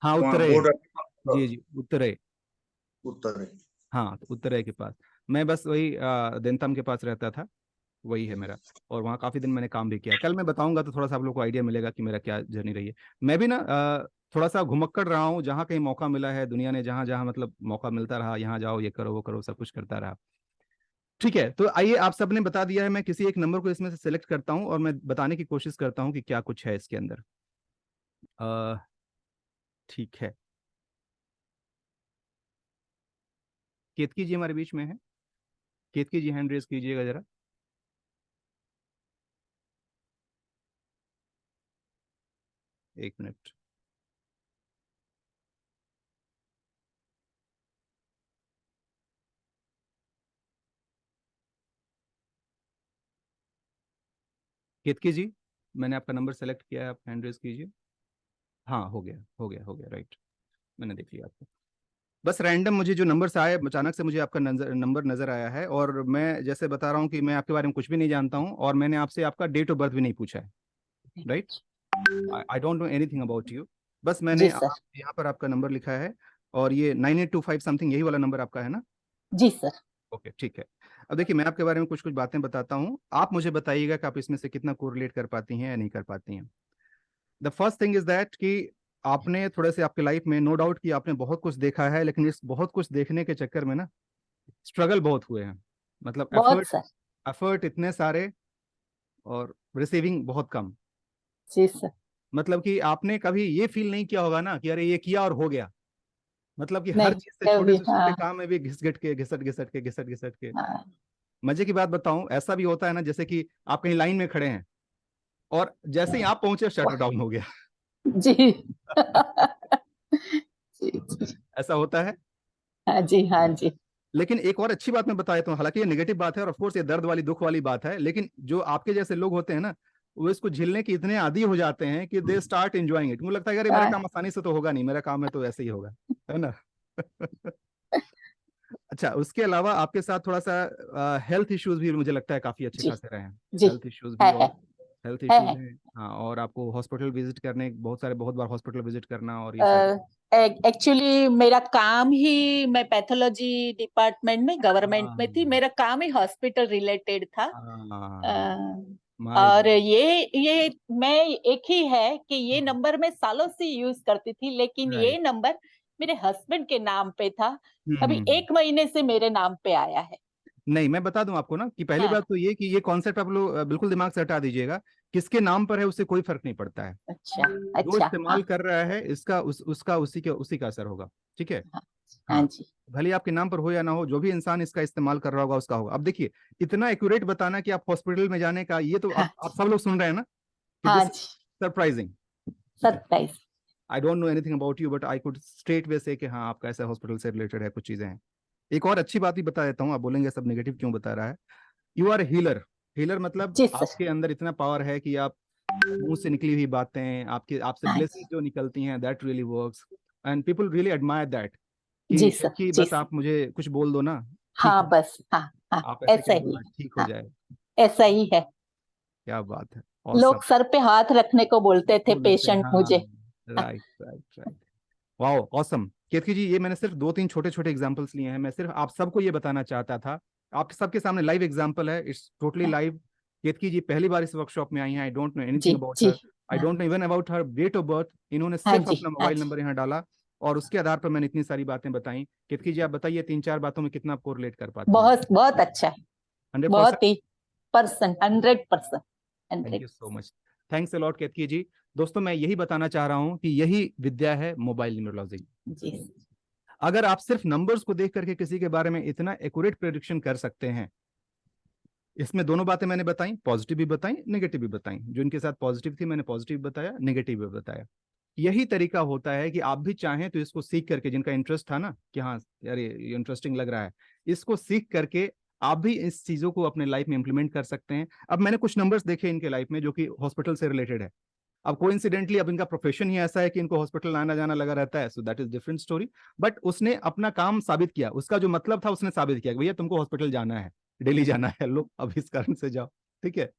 Speaker 1: हाँ
Speaker 4: वहाँ
Speaker 1: उत्तरे,
Speaker 4: बॉर्डर।
Speaker 1: जी जी उत्तरे,
Speaker 4: उत्तर है।
Speaker 1: हाँ, तो उत्तराय के पास। मैं बस वही देंतम के पास रहता था, वही है मेरा। और वहाँ काफ़ी दिन मैंने काम भी किया। कल मैं बताऊंगा तो थोड़ा सा आप लोग को आइडिया मिलेगा कि मेरा क्या जर्नी रही है। मैं भी ना थोड़ा सा घुमक्कड़ रहा हूँ, जहाँ कहीं मौका मिला है, दुनिया ने जहाँ जहाँ मतलब मौका मिलता रहा, यहाँ जाओ, ये करो, वो करो, सब कुछ करता रहा। ठीक है, तो आइए, आप सबने बता दिया है, मैं किसी एक नंबर को इसमें से सिलेक्ट करता हूँ और मैं बताने की कोशिश करता हूँ कि क्या कुछ है इसके अंदर। अ, ठीक है, केतकी जी हमारे बीच में है। केतकी जी हैंड रेज कीजिएगा जरा। एक मिनट। केतकी जी, मैंने आपका नंबर सेलेक्ट किया है, आप हैंड रेज कीजिए। हाँ, हो गया, हो गया, हो गया, राइट। मैंने देख लिया आपको। बस रैंडम मुझे जो नंबर आए, अचानक से मुझे आपका नंबर नजर आया है, और मैं जैसे बता रहा हूँ कि मैं आपके बारे में कुछ भी नहीं जानता हूँ, और मैंने आपसे आपका डेट ऑफ बर्थ भी नहीं पूछा है, right. I don't know anything about you. बस मैंने
Speaker 5: जी सर।
Speaker 1: यहाँ पर आपका नंबर लिखा है, और ये 9825 समथिंग, यही वाला नंबर आपका है ना?
Speaker 5: जी सर।
Speaker 1: ओके, ठीक है। अब देखिए, मैं आपके बारे में कुछ कुछ बातें बताता हूँ, आप मुझे बताइएगा कि आप इसमें से कितना कोरिलेट कर पाती हैं या नहीं कर पाती हैं। The first thing is that कि आपने थोड़े से आपके लाइफ में, नो डाउट कि आपने बहुत कुछ देखा है, लेकिन इस बहुत कुछ देखने के चक्कर में ना स्ट्रगल बहुत हुए हैं। मतलब
Speaker 5: बहुत
Speaker 1: एफर्ट,
Speaker 5: सर।
Speaker 1: एफर्ट इतने सारे, और रिसीविंग बहुत कम।
Speaker 5: जी सर।
Speaker 1: मतलब कि आपने कभी ये फील नहीं किया होगा ना कि अरे ये किया और हो गया। मतलब कि हर
Speaker 5: नहीं
Speaker 1: चीज
Speaker 5: कभी,
Speaker 1: से छोटे
Speaker 5: हाँ
Speaker 1: काम में भी घिसट के, घिसट घिसट के, घिसट घिसट के।
Speaker 5: हाँ।
Speaker 1: मजे की बात बताऊं, ऐसा भी होता है ना, जैसे कि आप कहीं लाइन में खड़े हैं, और जैसे ही आप पहुंचे शटर डाउन हो गया।
Speaker 5: जी जी जी।
Speaker 1: ऐसा होता है।
Speaker 5: हाँ जी, हाँ जी।
Speaker 1: लेकिन एक और अच्छी बात मैं बता देता हूँ, हालांकि ये नेगेटिव बात है, और ऑफ कोर्स ये दर्द वाली, दुख वाली बात है, लेकिन जो आपके जैसे लोग होते हैं ना, वो इसको झेलने के इतने आदी हो जाते हैं कि दे स्टार्ट एंजॉयिंग इट। मुझे लगता है कि अरे मेरा
Speaker 5: हाँ,
Speaker 1: काम आसानी से तो होगा नहीं, मेरा काम है तो ऐसे ही होगा, है ना। अच्छा, उसके अलावा आपके साथ थोड़ा सा हेल्थ इश्यूज भी मुझे लगता है काफी अच्छे
Speaker 5: जी
Speaker 1: खासे रहे हैं।
Speaker 5: जी।
Speaker 1: हेल्थ इश्यूज भी, और हेल्थ इश्यूज
Speaker 5: है।
Speaker 1: हैं, हाँ, और आपको हॉस्पिटल विजिट करने, बहुत बार हॉस्पिटल विजिट करना, और ये सारी।
Speaker 5: एक्चुअली मेरा काम ही, मैं पैथोलॉजी डिपार्टमेंट में गवर्नमेंट में थी,
Speaker 1: हाँ,
Speaker 5: मेरा काम ही हॉस्पिटल रिलेटेड था।
Speaker 1: हाँ,
Speaker 5: अ,
Speaker 1: माय
Speaker 5: और
Speaker 1: गॉड।
Speaker 5: ये मैं, एक ही है कि ये नंबर मैं सालों से यूज करती थी, लेकिन ये
Speaker 1: राइट।
Speaker 5: नंबर मेरे हस्बैंड के नाम पे था। अभी
Speaker 1: हम्म।
Speaker 5: 1 महीने से मेरे नाम पे आया है।
Speaker 1: नहीं, मैं बता दूं आपको ना कि पहली
Speaker 5: हाँ।
Speaker 1: बात तो ये कि ये कॉन्सेप्ट आप लोग बिल्कुल दिमाग से हटा दीजिएगा। किसके नाम पर है उससे कोई फर्क नहीं पड़ता है।
Speaker 5: अच्छा।
Speaker 1: जो
Speaker 5: अच्छा। हाँ
Speaker 1: इस्तेमाल कर रहा है इसका, उसका उसी का असर होगा। ठीक है।
Speaker 5: हाँ। हाँ
Speaker 1: हाँ,
Speaker 5: जी।
Speaker 1: भले आपके नाम पर हो या ना हो, जो भी इंसान इसका इस्तेमाल कर रहा होगा उसका होगा। अब देखिए, इतना एक्यूरेट बताना कि आप हॉस्पिटल में जाने का, ये तो
Speaker 5: हाँ
Speaker 1: आप
Speaker 5: जी।
Speaker 1: सब लोग सुन रहे हैं ना, कि
Speaker 5: हाँ
Speaker 1: दिस
Speaker 5: जी।
Speaker 1: Surprising.
Speaker 5: Surprise.
Speaker 1: I don't know anything about you, but I could straightaway say कि हाँ, आपका ऐसा हॉस्पिटल से रिलेटेड है, कुछ चीजें हैं। एक और अच्छी बात भी बता देता हूँ, आप बोलेंगे सब नेगेटिव क्यों बता रहा है। You are healer. हीलर मतलब
Speaker 5: जी सर।
Speaker 1: आपके अंदर इतना पावर है कि आप, मुंह से निकली हुई बातें, आपके आपसे
Speaker 5: हाँ
Speaker 1: ब्लेसिंग
Speaker 5: जी।
Speaker 1: जो निकलती हैं, that really works, and people really admire that.
Speaker 5: जी
Speaker 1: कि
Speaker 5: सर।
Speaker 1: कि
Speaker 5: जी
Speaker 1: बस
Speaker 5: सर।
Speaker 1: आप मुझे कुछ बोल दो ना, ठीक
Speaker 5: हाँ
Speaker 1: हो,
Speaker 5: बस, हाँ हाँ।
Speaker 1: आप ऐसे
Speaker 5: ऐसा
Speaker 1: कह दो
Speaker 5: ही
Speaker 1: ना,
Speaker 5: है।
Speaker 1: ठीक हो
Speaker 5: हाँ,
Speaker 1: जाए।
Speaker 5: ऐसा ही है।
Speaker 1: क्या बात है,
Speaker 5: लोग
Speaker 1: ऑसम।
Speaker 5: सर पे हाथ रखने को बोलते थे
Speaker 1: बोल देते हैं,
Speaker 5: पेशेंट
Speaker 1: हाँ।
Speaker 5: मुझे। हाँ,
Speaker 1: right, right, right. Wow, awesome. Ketaki ji, ये मैंने सिर्फ 2-3 छोटे छोटे एग्जांपल्स लिए हैं, मैं सिर्फ आप सबको ये बताना चाहता था। आप सबके सामने लाइव एग्जांपल है, इट्स टोटली
Speaker 5: हाँ,
Speaker 1: लाइव। केतकी जी पहली बार इस वर्कशॉप में आई हैं, आई डोंट नो
Speaker 5: जी
Speaker 1: एनीथिंग अबाउट
Speaker 5: जी।
Speaker 1: हर। आई
Speaker 5: हाँ
Speaker 1: don't know even about her date of birth. इन्होंने
Speaker 5: हाँ
Speaker 1: सिर्फ
Speaker 5: जी।
Speaker 1: अपना
Speaker 5: हाँ
Speaker 1: मोबाइल
Speaker 5: जी।
Speaker 1: नंबर यहाँ डाला, और उसके आधार पर मैंने इतनी सारी बातें बताई। केतकी जी, आप बताइए 3-4 बातों में कितना आप कोरिलेट कर पाती हैं?
Speaker 5: बहुत बहुत अच्छा है।
Speaker 1: 100%।
Speaker 5: बहुत ही percent, 100%।
Speaker 1: Thank
Speaker 5: 100।
Speaker 1: You so much. Thanks a lot Ketaki ji. दोस्तों, मैं यही बताना चाह रहा हूँ कि यही विद्या है मोबाइल न्यूमरोलॉजी।
Speaker 5: जी।
Speaker 1: अगर आप सिर्फ नंबर्स को देख करके किसी के बारे में इतना एक्यूरेट प्रेडिक्शन कर सकते हैं, इसमें दोनों बातें मैंने बताई, पॉजिटिव भी बताई, नेगेटिव भी बताई। जो इनके साथ पॉजिटिव थी, मैंने पॉजिटिव बताया, नेगेटिव भी बताया। यही तरीका होता है कि आप भी चाहें तो इसको सीख करके, जिनका इंटरेस्ट था ना कि हाँ यार ये इंटरेस्टिंग लग रहा है, इसको सीख करके आप भी इस चीजों को अपने लाइफ में इंप्लीमेंट कर सकते हैं। अब मैंने कुछ नंबर्स देखे इनके लाइफ में जो कि हॉस्पिटल से रिलेटेड है। अब कोइंसिडेंटली अब इनका प्रोफेशन ही ऐसा है कि इनको हॉस्पिटल आना जाना लगा रहता है, so that is different story. But उसने अपना काम साबित किया, उसका जो मतलब था उसने साबित किया कि भैया तुमको हॉस्पिटल जाना है, डेली जाना है, लो अब इस कारण से जाओ। ठीक है।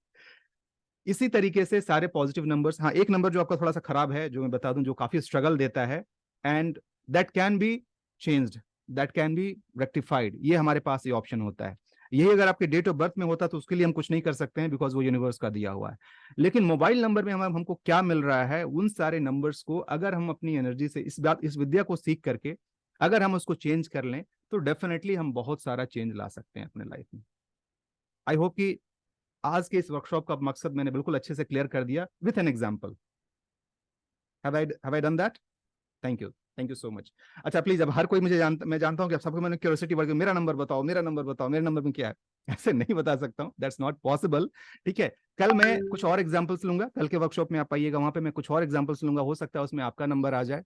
Speaker 1: इसी तरीके से सारे पॉजिटिव नंबर्स। हाँ, एक नंबर जो आपका थोड़ा सा खराब है, जो मैं बता दूं, जो काफी स्ट्रगल देता है, and that can be changed. That can be rectified, ये हमारे पास ये ऑप्शन होता है। यही अगर आपके डेट ऑफ बर्थ में होता तो उसके लिए हम कुछ नहीं कर सकते हैं, बिकॉज वो यूनिवर्स का दिया हुआ है। लेकिन मोबाइल नंबर में हमको क्या मिल रहा है, उन सारे नंबर्स को अगर हम अपनी एनर्जी से इस विद्या को सीख करके अगर हम उसको चेंज कर लें तो डेफिनेटली हम बहुत सारा चेंज ला सकते हैं अपने लाइफ में। आई होप कि आज के इस वर्कशॉप का मकसद मैंने बिल्कुल अच्छे से क्लियर कर दिया with an example. Have I done that? Thank you so much. अच्छा प्लीज, अब हर कोई मैं जानता हूं कि अब सबको मैंने क्यूरियोसिटी बढ़ गई, मेरा नंबर बताओ, मेरे नंबर में क्या है। ऐसे नहीं बता सकता हूं, दैट्स नॉट पॉसिबल। ठीक है, कल मैं कुछ और एग्जांपल्स लूंगा, कल के वर्कशॉप में आप आइएगा, वहां पे मैं कुछ और एग्जांपल्स लूंगा, हो सकता है उसमें आपका नंबर आ जाए।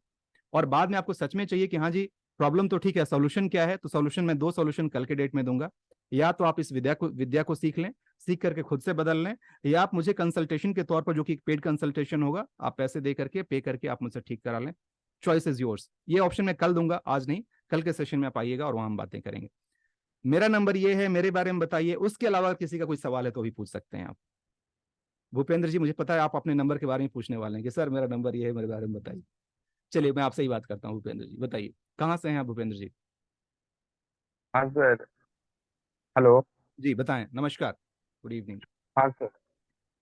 Speaker 1: और बाद में आपको सच में चाहिए कि हाँ जी प्रॉब्लम तो ठीक है, सोल्यूशन क्या है, तो सोल्यूशन मैं 2 सोल्यूशन कल के डेट में दूंगा। या तो आप इस विद्या को सीख लें, सीख करके खुद से बदल लें, या आप मुझे कंसल्टेशन के तौर पर, जो कि पेड कंसल्टेशन होगा, आप पैसे दे करके पे करके आप मुझसे ठीक करा लें। Choice is yours. ये ऑप्शन मैं कल दूंगा, आज नहीं, कल के सेशन में आप आइएगा और वहां हम बातें करेंगे। मेरा नंबर ये है, मेरे बारे में बताइए, उसके अलावा किसी का कोई सवाल है तो भी पूछ सकते हैं आप। भूपेंद्र जी, मुझे पता है आप अपने नंबर के बारे में पूछने वाले हैं कि सर मेरा नंबर ये है, मेरे बारे में बताइए। चलिए मैं आपसे ही बात करता हूँ। भूपेंद्र जी बताइए, कहाँ से हैं आप भूपेंद्र जी?
Speaker 6: हाँ सर। हेलो।
Speaker 1: जी बताएं, नमस्कार, गुड इवनिंग।
Speaker 6: हाँ सर।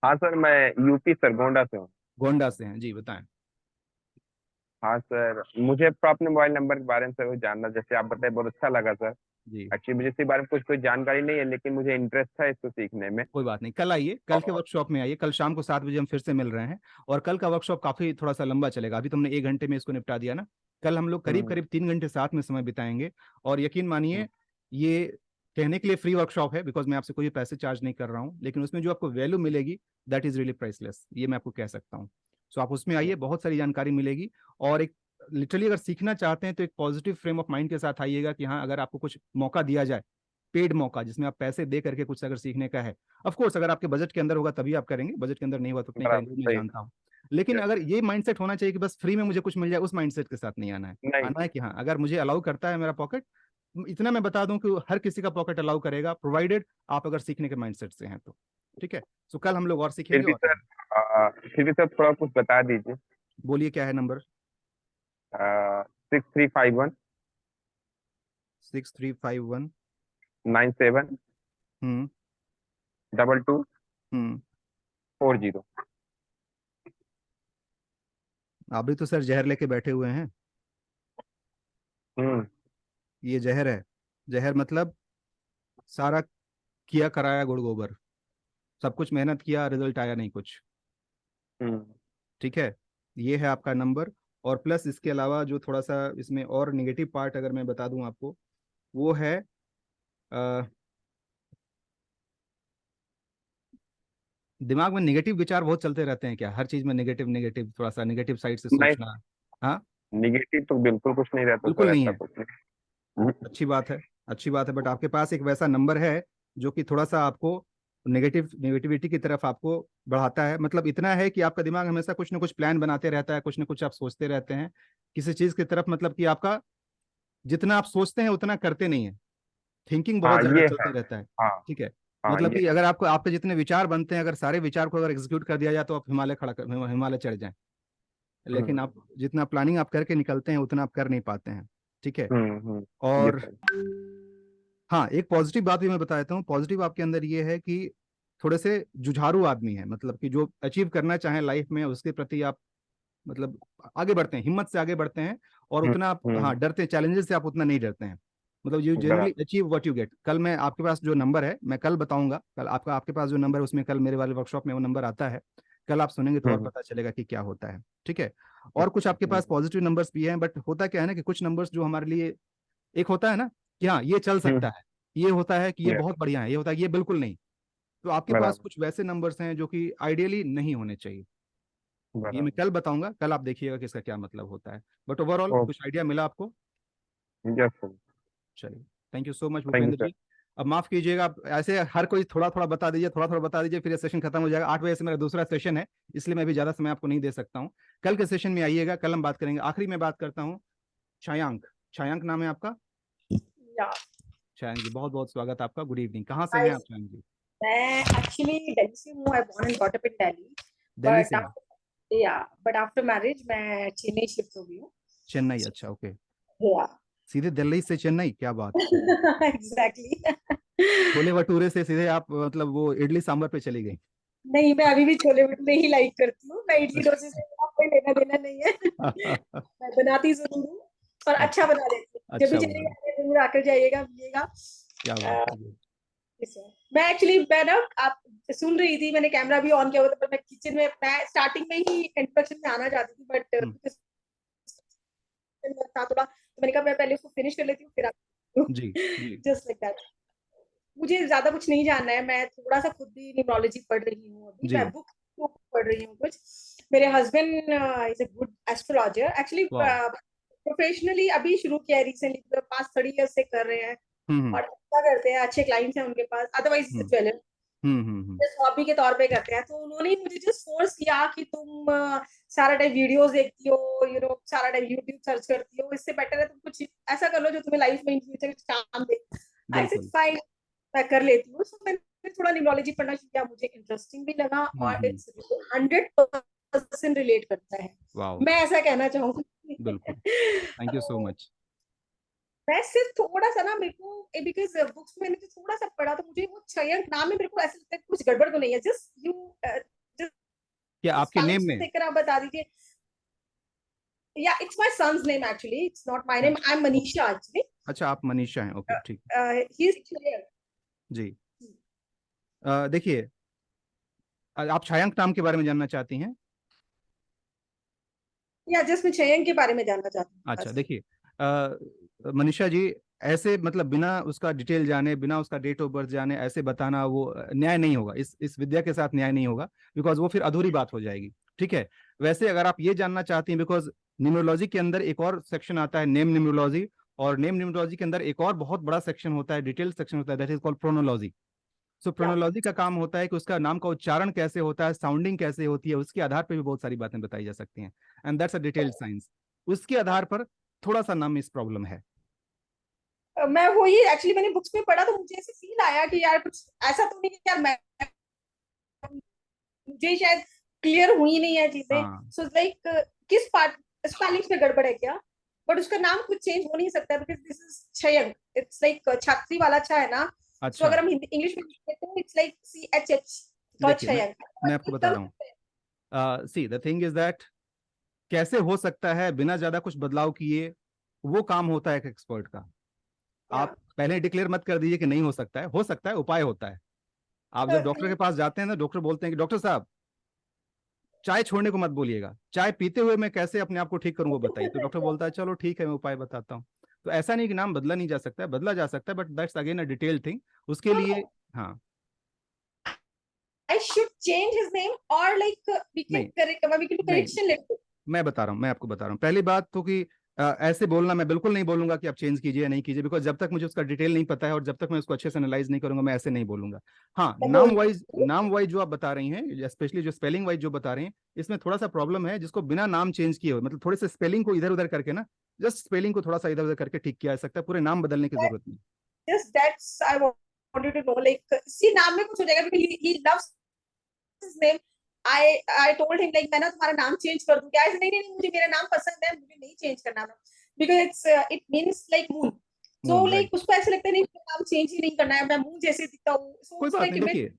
Speaker 6: हाँ सर, मैं यूपी सर, गोंडा से हूँ।
Speaker 1: गोंडा से हैं जी, बताएं।
Speaker 6: हाँ सर, मुझे अपने मोबाइल नंबर के बारे में सर जानना, जैसे आप बताए बहुत अच्छा लगा सर।
Speaker 1: जी
Speaker 6: एक्चुअली मुझे इसके बारे में कोई जानकारी नहीं है, लेकिन मुझे इंटरेस्ट था इसको सीखने में।
Speaker 1: कोई बात नहीं, कल आइए, कल के
Speaker 6: और
Speaker 1: वर्कशॉप में आइए, कल शाम को 7 बजे हम फिर से मिल रहे हैं। और कल का वर्कशॉप काफी थोड़ा सा लंबा चलेगा, अभी तुमने 1 घंटे में इसको निपटा दिया ना, कल हम लोग करीब
Speaker 6: हम्म,
Speaker 1: करीब 3 घंटे साथ में समय बिताएंगे। और यकीन
Speaker 6: हम्म,
Speaker 1: मानिए, ये कहने के लिए फ्री वर्कशॉप है, बिकॉज मैं आपसे कोई पैसे चार्ज नहीं कर रहा हूँ, लेकिन उसमें जो आपको वैल्यू मिलेगी दैट इज रियली प्राइसलेस, ये मैं आपको कह सकता हूँ। सो आप उसमें आइए, बहुत सारी जानकारी मिलेगी। और एक लिटरली अगर सीखना चाहते हैं तो एक पॉजिटिव फ्रेम ऑफ माइंड के साथ आइएगा कि हाँ, अगर आपको कुछ मौका दिया जाए, पेड मौका जिसमें आप पैसे दे करके कुछ अगर सीखने का है, ऑफ कोर्स अगर आपके बजट के अंदर होगा तभी आप करेंगे, बजट के अंदर नहीं हुआ तो नहीं
Speaker 6: बराबर
Speaker 1: करेंगे, मैं
Speaker 6: सही।
Speaker 1: जानता हूँ। लेकिन
Speaker 6: Yes,
Speaker 1: अगर ये माइंडसेट होना चाहिए कि बस फ्री में मुझे कुछ मिल जाए, उस माइंडसेट के साथ नहीं आना है।
Speaker 6: नहीं।
Speaker 1: आना है कि हाँ, अगर मुझे अलाउ करता है मेरा पॉकेट, इतना मैं बता दूं कि हर किसी का पॉकेट अलाउ करेगा, प्रोवाइडेड आप अगर सीखने के माइंडसेट से हैं तो। ठीक है, सो कल हम लोग और
Speaker 6: फिर
Speaker 1: सीखेंगे।
Speaker 6: भी
Speaker 1: और
Speaker 6: सर फिर भी सर थोड़ा कुछ बता दीजिए।
Speaker 1: बोलिए, क्या है नंबर?
Speaker 6: 6351
Speaker 1: 6351
Speaker 6: 97
Speaker 1: हम्म
Speaker 6: 22
Speaker 1: हम्म
Speaker 6: 40।
Speaker 1: आप भी तो सर जहर लेके बैठे हुए हैं।
Speaker 6: हम्म
Speaker 1: ये जहर है, जहर मतलब सारा किया कराया गुड़ गोबर, सब कुछ मेहनत किया, रिजल्ट आया नहीं कुछ।
Speaker 6: हम्म
Speaker 1: ठीक है, ये है आपका नंबर। और प्लस इसके अलावा जो थोड़ा सा इसमें और निगेटिव पार्ट अगर मैं बता दूं आपको, वो है अ, दिमाग में निगेटिव विचार बहुत चलते रहते हैं क्या, हर चीज में निगेटिव निगेटिव, थोड़ा सा निगेटिव साइड से
Speaker 6: नहीं,
Speaker 1: सोचना। हाँ,
Speaker 6: निगेटिव तो बिल्कुल कुछ नहीं रहता
Speaker 1: बिल्कुल
Speaker 6: सर,
Speaker 1: नहीं
Speaker 6: ऐसा
Speaker 1: है।
Speaker 6: कुछ नहीं। हम्म,
Speaker 1: अच्छी बात है, अच्छी बात है, बट आपके पास एक वैसा नंबर है जो कि थोड़ा सा आपको नेगेटिविटी की तरफ आपको बढ़ाता है। मतलब इतना है कि आपका दिमाग हमेशा कुछ ना कुछ प्लान बनाते रहता है, कुछ ना कुछ आप सोचते रहते हैं किसी चीज की तरफ, मतलब कि आपका जितना आप सोचते हैं उतना करते नहीं है, थिंकिंग बहुत
Speaker 6: हाँ
Speaker 1: ज्यादा
Speaker 6: ये है।
Speaker 1: चलते रहता है।
Speaker 6: हाँ।
Speaker 1: ठीक है,
Speaker 6: हाँ
Speaker 1: मतलब
Speaker 6: ये
Speaker 1: कि
Speaker 6: है।
Speaker 1: अगर आपको आपके जितने विचार बनते हैं, अगर सारे विचार को अगर एग्जीक्यूट कर दिया जाए तो आप हिमालय चढ़ जाएं। लेकिन
Speaker 6: हम्म
Speaker 1: आप जितना प्लानिंग आप करके निकलते हैं उतना आप कर नहीं पाते हैं। ठीक है।
Speaker 6: ये
Speaker 1: और
Speaker 6: सर।
Speaker 1: हाँ, एक पॉजिटिव बात भी मैं बताता हूँ, पॉजिटिव आपके अंदर ये है कि थोड़े से जुझारू आदमी है, मतलब कि जो अचीव करना चाहे लाइफ में उसके प्रति आप मतलब आगे बढ़ते हैं, हिम्मत से आगे बढ़ते हैं। और
Speaker 6: हम्म
Speaker 1: उतना आप हाँ
Speaker 6: हम्म
Speaker 1: डरते हैं, चैलेंजेस से आप उतना नहीं डरते हैं। मतलब यू जनरली
Speaker 6: बराबर।
Speaker 1: Achieve what you get. कल मैं आपके पास जो नंबर है मैं कल बताऊंगा, कल आपके पास जो नंबर है उसमें कल मेरे वाले वर्कशॉप में वो नंबर आता है, कल आप सुनेंगे तो और
Speaker 6: हम्म
Speaker 1: पता चलेगा कि क्या होता है। ठीक है, और कुछ आपके पास पॉजिटिव नंबर्स भी हैं, बट होता क्या है ना कि कुछ नंबर्स जो हमारे लिए, एक होता है ना कि हाँ ये चल सकता
Speaker 6: हम्म
Speaker 1: है, ये होता है कि ये
Speaker 6: ये
Speaker 1: बहुत बढ़िया है, ये होता है कि ये बिल्कुल नहीं। तो आपके पास
Speaker 6: बराबर
Speaker 1: कुछ वैसे नंबर्स हैं जो कि आइडियली नहीं होने चाहिए। ये मैं
Speaker 6: बराबर।
Speaker 1: कल बताऊंगा, कल आप देखिएगा कि इसका क्या मतलब होता है। But overall
Speaker 6: okay.
Speaker 1: कुछ आइडिया मिला आपको?
Speaker 6: Yes sir.
Speaker 1: चलिए, thank you so much
Speaker 6: thank you
Speaker 1: Bhupendra
Speaker 6: sir.
Speaker 1: जी। अब माफ कीजिएगा, आप ऐसे हर कोई थोड़ा थोड़ा बता दीजिए, थोड़ा थोड़ा बता दीजिए, फिर ये सेशन खत्म हो जाएगा। 8 बजे से मेरा दूसरा सेशन है, इसलिए मैं भी ज्यादा समय आपको नहीं दे सकता हूँ। कल के सेशन में आइएगा, कल हम बात करेंगे। आखिरी में बात करता हूँ, छायांक, छायांक नाम है आपका?
Speaker 3: या
Speaker 1: छायांक जी, बहुत बहुत स्वागत आपका, गुड इवनिंग। कहाँ से हैं
Speaker 3: आई
Speaker 1: आप छायांक जी?
Speaker 3: मैं एक्चुअली दिल्ली से हूँ। I born and brought up in Delhi,
Speaker 1: Delhi
Speaker 3: but
Speaker 1: से हैं?
Speaker 3: बट आफ्टर मैरिज मैं चेन्नई शिफ्ट हो गई हूँ।
Speaker 1: चेन्नई, अच्छा ओके।
Speaker 3: या
Speaker 1: सीधे दिल्ली से चेन्नई, क्या बात।
Speaker 3: एग्जैक्टली।
Speaker 1: छोले भटूरे से सीधे आप मतलब वो इडली सांभर पे चली गई।
Speaker 3: नहीं, मैं अभी भी छोले भटूरे ही लाइक करती हूँ। मैं इडली डोसे से मेरा कोई लेना देना नहीं है। मैं बनाती जरूर हूँ और अच्छा बना लेती हूँ। जब भी
Speaker 1: अच्छा
Speaker 3: चलेगा
Speaker 1: बना,
Speaker 3: जरूर आकर जाइएगा, मिलिएगा।
Speaker 1: क्या बात है जी।
Speaker 3: Yes, sir. मैं एक्चुअली मैं ना आप सुन रही थी, मैंने कैमरा भी ऑन किया हुआ था, पर मैं किचन में, मैं स्टार्टिंग में ही इंट्रोडक्शन में आना चाहती थी, बट था थोड़ा, तो मैंने कहा मैं पहले उसको फिनिश कर लेती हूँ फिर
Speaker 1: जी जी
Speaker 3: जस्ट लाइक दैट। मुझे ज्यादा कुछ नहीं जानना है, मैं थोड़ा सा खुद भी न्यूमरोलॉजी पढ़ रही हूँ अभी,
Speaker 1: जी।
Speaker 3: मैं बुक पढ़ रही हूँ कुछ। मेरे husband is a good astrologer actually,
Speaker 1: वाह।
Speaker 3: प्रोफेशनली अभी शुरू किया है रिसेंटली, पास्ट 30 years से कर रहे हैं
Speaker 1: हम्म
Speaker 3: और अच्छा करते हैं, अच्छे क्लाइंट्स हैं उनके पास, अदरवाइज
Speaker 1: हम्म
Speaker 3: ज्वेलर
Speaker 1: हम्म।
Speaker 3: जस्ट हॉबी के तौर पे करते हैं। तो उन्होंने मुझे जस्ट फोर्स किया कि तुम सारा टाइम वीडियोस देखती हो, सारा टाइम यूट्यूब सर्च करती हो, इससे बेटर है तुम कुछ ऐसा कर लो जो तुम्हें लाइफ में इन फ्यूचर काम दे। आई सेड
Speaker 1: बिल्कुल।
Speaker 3: फाइन, मैं कर लेती हूँ। सो मैंने थोड़ा न्यूमरोलॉजी पढ़ना शुरू किया, मुझे इंटरेस्टिंग भी लगा और
Speaker 1: हम्म।
Speaker 3: इट्स 100% रिलेट करता है,
Speaker 1: वाह,
Speaker 3: मैं ऐसा कहना
Speaker 1: बिल्कुल।
Speaker 3: चाहूंगी।
Speaker 1: Thank you so much.
Speaker 3: मैं सिर्फ थोड़ा सा ना, मेरे को बिकॉज बुक्स में मैंने जो थोड़ा सा पढ़ा, तो मुझे वो छयंक नाम में मेरे को ऐसा लगता है कुछ गड़बड़ तो नहीं है। जस्ट यू
Speaker 1: क्या आपके
Speaker 3: स्पेलिंग्स
Speaker 1: नेम
Speaker 3: को
Speaker 1: में?
Speaker 3: देखकर आप बता दीजिए। या it's my son's name actually, it's not my
Speaker 1: अच्छा
Speaker 3: name, I am Manisha actually.
Speaker 1: अच्छा, आप मनीषा हैं, ओके ठीक
Speaker 3: ही इज क्लियर।
Speaker 1: है जी। देखिए, आप छायांक नाम के बारे में जानना चाहती हैं?
Speaker 3: या जस्ट मैं छयंक के बारे में जानना चाहती हूँ
Speaker 1: अच्छा
Speaker 3: बस।
Speaker 1: देखिए, मनीषा जी, ऐसे मतलब बिना उसका डिटेल जाने, बिना उसका डेट ऑफ बर्थ जाने ऐसे बताना वो न्याय नहीं होगा, इस विद्या के साथ न्याय नहीं होगा, बिकॉज वो फिर अधूरी बात हो जाएगी। ठीक है। वैसे अगर आप ये जानना चाहती हैं, बिकॉज न्यूमरोलॉजी के अंदर एक और सेक्शन आता है नेम न्यूमरोलॉजी, और नेम न्यूमरोलॉजी के अंदर एक और बहुत बड़ा सेक्शन होता है, डिटेल सेक्शन होता है, दैट इज कॉल्ड प्रोनोलॉजी। सो
Speaker 3: या
Speaker 1: प्रोनोलॉजी का काम होता है कि उसका नाम का उच्चारण कैसे होता है, साउंडिंग कैसे होती है, उसके आधार पर भी बहुत सारी बातें बताई जा सकती हैं, and that's a detailed science. उसके आधार पर थोड़ा सा नाम मिस प्रॉब्लम है।
Speaker 3: मैं वही एक्चुअली मैंने बुक्स में पढ़ा, तो मुझे ऐसे फील आया कि यार कुछ ऐसा तो नहीं है यार, मैं मुझे शायद क्लियर हुई नहीं है चीजें।
Speaker 1: हाँ।
Speaker 3: सो लाइक किस पार्ट स्पेलिंग्स में गड़बड़ है क्या? बट उसका नाम कुछ चेंज हो नहीं सकता बिकॉज दिस इज छयंक, इट्स लाइक छात्री वाला छा है ना। सो
Speaker 1: अच्छा
Speaker 3: अगर हम इंग्लिश में लिखते तो इट्स लाइक CHH का
Speaker 1: देखिए, मैं
Speaker 3: छयंक।
Speaker 1: मैं आपको बता रहा हूँ, see the thing is that कैसे हो सकता है बिना ज्यादा कुछ बदलाव किए, वो काम होता है एक एक्सपर्ट का। आप पहले डिक्लेयर मत कर दीजिए कि नहीं हो सकता है, उपाय होता है। आप जब डॉक्टर के पास जाते हैं ना, डॉक्टर बोलते हैं कि डॉक्टर साहब चाय छोड़ने को मत बोलिएगा, चाय पीते हुए मैं कैसे अपने आप को ठीक करूं वो बताइए, तो डॉक्टर बोलता है चलो ठीक है मैं उपाय बताता हूँ। तो ऐसा नहीं कि नाम बदला नहीं जा सकता है, बदला जा सकता है, but that's again a detail thing उसके लिए। हाँ।
Speaker 3: I should change his name or like we can
Speaker 1: नहीं
Speaker 3: correct, we can do
Speaker 1: नहीं,
Speaker 3: correction little.
Speaker 1: मैं बता रहा हूँ, मैं आपको बता रहा हूँ पहली बात तो कि ऐसे बोलना, मैं बिल्कुल नहीं बोलूंगा कि आप चेंज कीजिए या नहीं कीजिए, बिकॉज जब तक मुझे उसका डिटेल नहीं पता है और जब तक मैं उसको अच्छे से एनालाइज नहीं करूंगा मैं ऐसे नहीं बोलूंगा। हाँ, नाम वाइज जो आप बता रही हैं, स्पेशली जो स्पेलिंग वाइज जो बता रहे हैं, इसमें थोड़ा सा प्रॉब्लम है, जिसको बिना नाम चेंज किए हुए, मतलब थोड़े से स्पेलिंग को इधर उधर करके ना, जस्ट स्पेलिंग को थोड़ा सा इधर उधर करके ठीक किया जा सकता है, पूरे नाम बदलने की जरूरत नहीं।
Speaker 3: Just that's I wanted to know. Like, see, नाम में कुछ हो जाएगा because he loves his name. I told him like मैं ना तुम्हारा नाम चेंज कर दूं क्या? ऐसे नहीं नहीं नहीं, मुझे मेरा नाम पसंद है, मुझे नहीं चेंज करना ना, because it means like moon. So
Speaker 1: moon, right.
Speaker 3: like उसको ऐसे लगता है नहीं मुझे नाम चेंज ही नहीं करना है, मैं मून जैसे दिखता हूँ। So
Speaker 1: कोई
Speaker 3: it's
Speaker 1: बात
Speaker 3: like
Speaker 1: नहीं, देखिए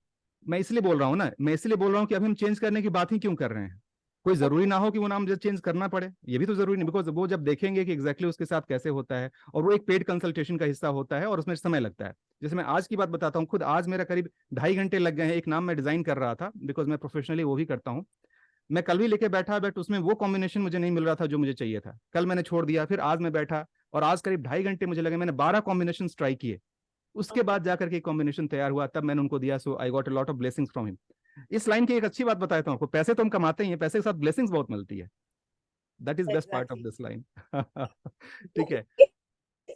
Speaker 1: मैं इसलिए बोल रहा हूँ ना, मैं इसलिए बोल रहा हूँ कि अभी हम चेंज करने की बात ही क्यों कर रहे हैं। कोई जरूरी ना हो कि वो नाम जब चेंज करना पड़े, ये भी तो जरूरी नहीं, बिकॉज वो जब देखेंगे कि एग्जैक्टली उसके साथ कैसे होता है, और वो एक पेड कंसल्टेशन का हिस्सा होता है और उसमें समय लगता है। जैसे मैं आज की बात बताता हूँ, खुद आज मेरा करीब 2.5 घंटे लग गए हैं, एक नाम मैं डिजाइन कर रहा था, बिकॉज मैं प्रोफेशनली वो भी करता हूँ। मैं कल भी लेके बैठा, बट उसमें वो कॉम्बिनेशन मुझे नहीं मिल रहा था जो मुझे चाहिए था, कल मैंने छोड़ दिया, फिर आज मैं बैठा और आज करीब 2.5 घंटे मुझे लगे, मैंने 12 कॉम्बिनेशन ट्राई किए, उसके बाद जाकर के कॉम्बिनेशन तैयार हुआ, तब मैंने उनको दिया। So I got a lot of blessings from him. इस लाइन की एक अच्छी बात बताता हूँ आपको, पैसे तो हम कमाते ही हैं, पैसे के साथ ब्लेसिंग्स बहुत मिलती है, that is best part of
Speaker 3: exactly.
Speaker 1: This line. ठीक है।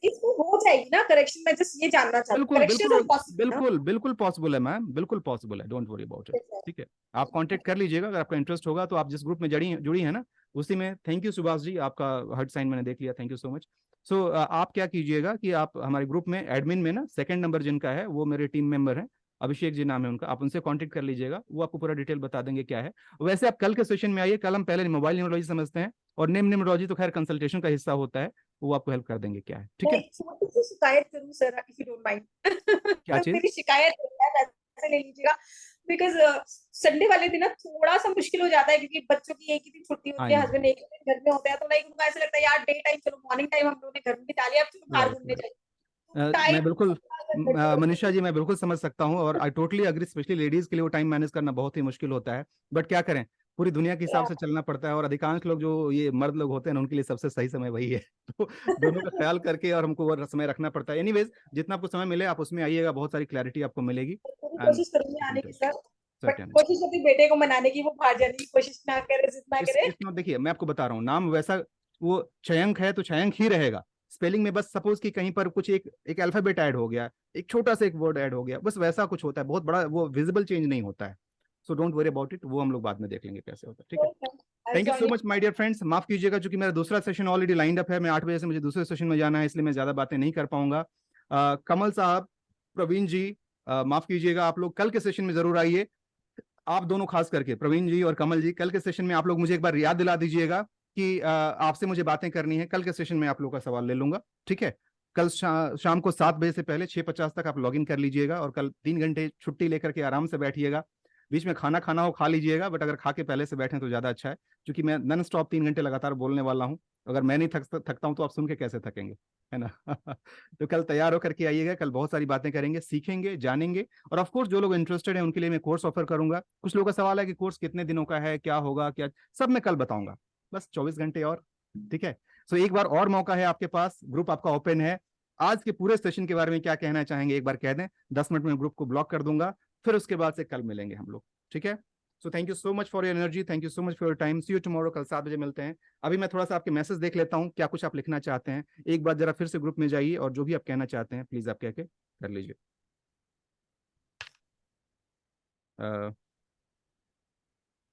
Speaker 3: इसको हो जाएगी ना करेक्शन? मैं जस्ट ये जानना चाहती हूँ,
Speaker 1: बिल्कुल
Speaker 3: करेक्शन
Speaker 1: बिल्कुल
Speaker 3: इज पॉसिबल ना?
Speaker 1: बिल्कुल बिल्कुल पॉसिबल है मैम, बिल्कुल पॉसिबल है, डोंट वरी अबाउट इट। ठीक है, आप कांटेक्ट कर लीजिएगा अगर आपका इंटरेस्ट होगा तो। आप जिस ग्रुप में जुड़ी है ना, उसी में। थैंक यू सुभाष जी, आपका हर्ट साइन मैंने देख लिया, थैंक यू सो मच। सो आप क्या कीजिएगा कि आप हमारे ग्रुप में एडमिन में ना, सेकंड नंबर जिनका है वो मेरे टीम मेंबर हैं, अभिषेक जी नाम है उनका, आप उनसे कांटेक्ट कर लीजिएगा, वो आपको पूरा डिटेल बता देंगे क्या है। वैसे आप कल के सेशन में आइए, कल हम पहले मोबाइल न्यूमरोलॉजी समझते हैं, और नेम न्यूमरोलॉजी तो खैर कंसल्टेशन का हिस्सा होता है, वो आपको हेल्प कर देंगे क्या है, ठीक है।
Speaker 3: मैं छोटी सी शिकायत करूं sir, if you don't mind.
Speaker 1: क्या चीज?
Speaker 3: मेरी शिकायत है, वैसे ले लीजिएगा, बिकॉज संडे वाले दिन ना थोड़ा सा मुश्किल हो जाता है, क्योंकि बच्चों की एक ही दिन छुट्टी होती है, हस्बैंड एक ही दिन घर में होते हैं, तो लाइक उनको ऐसा लगता है यार डे टाइम, चलो मॉर्निंग टाइम हम लोगों ने घर में बिता लिया, अब चलो बाहर
Speaker 1: राइट,
Speaker 3: घूमने जाए।
Speaker 1: मैं बिल्कुल
Speaker 3: टाइम
Speaker 1: मनीषा जी मैं बिल्कुल समझ सकता हूँ, और I totally agree, specially ladies के लिए वो टाइम मैनेज करना बहुत ही मुश्किल होता है, बट क्या करें, पूरी दुनिया के हिसाब से चलना पड़ता है, और अधिकांश लोग जो ये मर्द लोग होते हैं उनके लिए सबसे सही समय वही है। तो दोनों का ख्याल करके और हमको वो समय रखना पड़ता है। एनीवेज, जितना आपको समय मिले आप उसमें आइएगा, बहुत सारी क्लैरिटी आपको मिलेगी। एंड
Speaker 3: कोशिश करूंगी आने की सर, बट
Speaker 1: सर्टेन
Speaker 3: कोशिश अपने बेटे को मनाने की, वो बाहर जाने की कोशिश ना करे, जिद ना करे।
Speaker 1: इस देखिए मैं आपको बता रहा हूँ, नाम वैसा वो छयंक है तो छयंक ही रहेगा, स्पेलिंग में बस सपोज कि कहीं पर कुछ एक अल्फाबेट ऐड हो गया, एक छोटा सा एक वर्ड ऐड हो गया, बस वैसा कुछ होता है, बहुत बड़ा वो विजिबल चेंज नहीं होता है। So don't worry about it, वो हम लोग बाद में देख लेंगे कैसे होता है, ठीक है। Thank you so much my dear friends, माफ कीजिएगा क्योंकि मेरा दूसरा सेशन ऑलरेडी लाइंड अप है, मैं 8 बजे से मुझे दूसरे सेशन में जाना है, इसलिए मैं ज्यादा बातें नहीं कर पाऊंगा। कमल साहब, प्रवीण जी, माफ कीजिएगा, आप लोग कल के सेशन में जरूर आइए, आप दोनों खास करके प्रवीण जी और कमल जी, कल के सेशन में आप लोग मुझे एक बार याद दिला दीजिएगा कि आपसे मुझे बातें करनी है, कल के सेशन में आप लोगों का सवाल ले लूंगा, ठीक है। कल शाम को 7 बजे से पहले 6:50 तक आप लॉगिन कर लीजिएगा, और कल 3 घंटे छुट्टी लेकर के आराम से बैठिएगा, बीच में खाना खाना हो खा लीजिएगा, बट अगर खा के पहले से बैठे तो ज्यादा अच्छा है, क्योंकि मैं नॉन स्टॉप 3 घंटे लगातार बोलने वाला हूँ, अगर मैं नहीं थकता हूँ तो आप सुन के कैसे थकेंगे, है ना। तो कल तैयार होकर के आइएगा, कल बहुत सारी बातें करेंगे, सीखेंगे, जानेंगे, और ऑफ कोर्स जो लोग इंटरेस्टेड हैं उनके लिए मैं कोर्स ऑफर करूंगा। कुछ लोगों का सवाल है कि कोर्स कितने दिनों का है, क्या होगा, क्या, सब मैं कल बताऊंगा, बस 24 घंटे और, ठीक है। सो एक बार और मौका है आपके पास, ग्रुप आपका ओपन है, आज के पूरे सेशन के बारे में क्या कहना चाहेंगे एक बार कह दें, 10 मिनट में ग्रुप को ब्लॉक कर दूंगा, फिर उसके बाद से कल मिलेंगे हम लोग, ठीक है। So thank you so much for your energy, thank you so much for your time, see you tomorrow, कल 7 बजे मिलते हैं। अभी मैं थोड़ा सा आपके मैसेज देख लेता हूँ, क्या कुछ आप लिखना चाहते हैं, एक बार जरा फिर से ग्रुप में जाइए और जो भी आप कहना चाहते हैं प्लीज आप कह के कर लीजिए।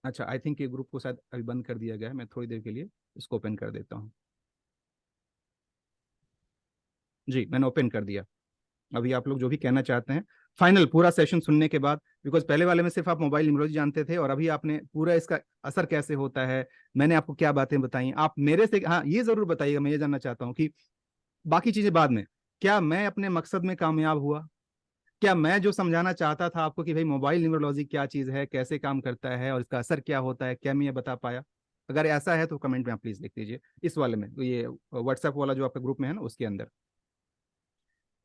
Speaker 1: अच्छा, आई थिंक ये ग्रुप को शायद अभी बंद कर दिया गया है, मैं थोड़ी देर के लिए इसको ओपन कर देता हूँ। जी, मैंने ओपन कर दिया। अभी आप लोग जो भी कहना चाहते हैं फाइनल पूरा सेशन सुनने के बाद, बिकॉज पहले वाले में सिर्फ आप मोबाइल न्यूमरोलॉजी जानते थे, और अभी आपने पूरा इसका असर कैसे होता है, मैंने आपको क्या बातें बताई, आप मेरे से, हाँ ये जरूर बताइएगा, मैं ये जानना चाहता हूँ कि बाकी चीजें बाद में, क्या मैं अपने मकसद में कामयाब हुआ, क्या मैं जो समझाना चाहता था आपको कि भाई मोबाइल न्यूमरोलॉजी क्या चीज है, कैसे काम करता है और इसका असर क्या होता है, क्या मैं ये बता पाया? अगर ऐसा है तो कमेंट में आप प्लीज लिख दीजिए, इस वाले में, तो ये व्हाट्सएप वाला जो आपका ग्रुप में है ना उसके अंदर।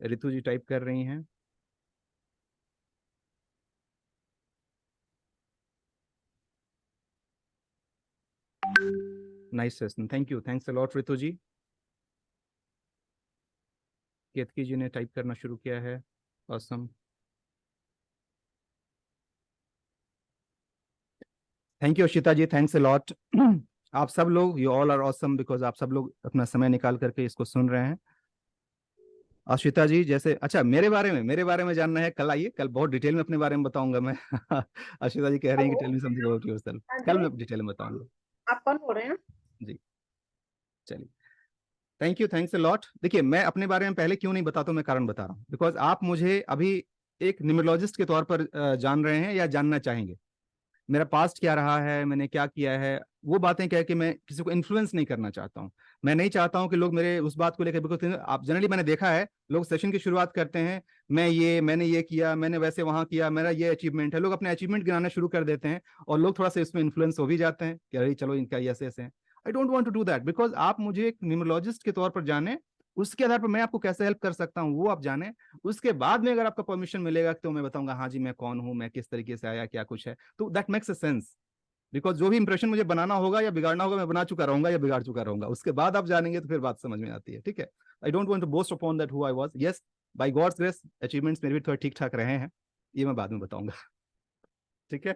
Speaker 1: रितु जी टाइप कर रही हैं। Nice session, thank you, thanks a lot Ritu ji. Ketaki ji ने टाइप करना शुरू किया है, awesome, thank you Ashita ji, thanks a lot. आप सब लोग, you all are awesome, because आप सब लोग अपना समय निकाल करके इसको सुन रहे हैं। अशिता जी जैसे, अच्छा मेरे बारे में जानना है, कल आइए, कल बहुत डिटेल में अपने बारे में बताऊंगा मैं। अशिता जी कह रही हैं कि tell me something about yourself, कल मैं डिटेल में बताऊंगा।
Speaker 3: आप कौन बोल रहे हैं?
Speaker 1: जी, चलिए, thank you, thanks a lot. देखिए मैं अपने बारे में पहले क्यों नहीं बताता हूं, मैं कारण बता रहा हूँ, बिकॉज आप मुझे अभी एक न्यूमरोलॉजिस्ट के तौर पर जान रहे हैं या जानना चाहेंगे, मेरा पास्ट क्या रहा है, मैंने क्या किया है, वो बातें कह के मैं किसी को इन्फ्लुएंस नहीं करना चाहता हूँ। मैं नहीं चाहता हूँ कि लोग मेरे उस बात को लेकर, बिकॉज आप जनरली मैंने देखा है लोग सेशन की शुरुआत करते हैं, मैंने ये किया, मैंने वैसे वहां किया, मेरा ये अचीवमेंट है, लोग अपने अचीवमेंट गिनाना शुरू कर देते हैं, और लोग थोड़ा सा इसमें इन्फ्लुएंस हो भी जाते हैं कि अरे चलो इनका ऐसे ऐसे है। I don't want to do that, because आप मुझे एक न्यूमरोलॉजिस्ट के तौर पर जाने, उसके आधार पर मैं आपको कैसे हेल्प कर सकता हूँ वो आप जाने, उसके बाद में अगर आपका परमिशन मिलेगा तो मैं बताऊंगा हाँ जी मैं कौन हूँ, मैं किस तरीके से आया, क्या कुछ है, तो that makes a sense. Because जो भी इंप्रेशन मुझे बनाना होगा या बिगाड़ना होगा, मैं बना चुका रहूंगा या बिगाड़ चुका रहूंगा, उसके बाद आप जानेंगे तो फिर बात समझ में आती है, ठीक है। I don't want to boast upon that who I was, yes by God's grace achievements मेरे भी थोड़े ठीक ठाक रहे हैं, ये मैं बाद में बताऊंगा, ठीक है।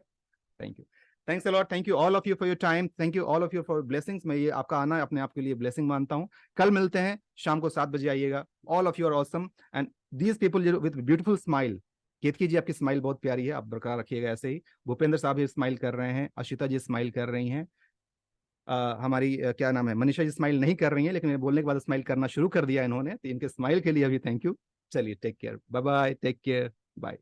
Speaker 1: Thank you, thanks a lot, thank you all of you for your time, thank you all of you for blessings, मैं ये आपका आना अपने आप के लिए ब्लेसिंग मानता हूँ। कल मिलते हैं शाम को 7 बजे आइएगा, all of you are awesome and these people with beautiful smile. Ketaki ji आपकी स्माइल बहुत प्यारी है, आप बरकरार रखिएगा ऐसे ही। भूपेंद्र साहब भी स्माइल कर रहे हैं, अशिता जी स्माइल कर रही हैं, हमारी क्या नाम है, मनीषा जी स्माइल नहीं कर रही हैं, लेकिन बोलने के बाद स्माइल करना शुरू कर दिया इन्होंने, तो इनके स्माइल के लिए अभी थैंक यू। चलिए take care, bye bye, take care, bye.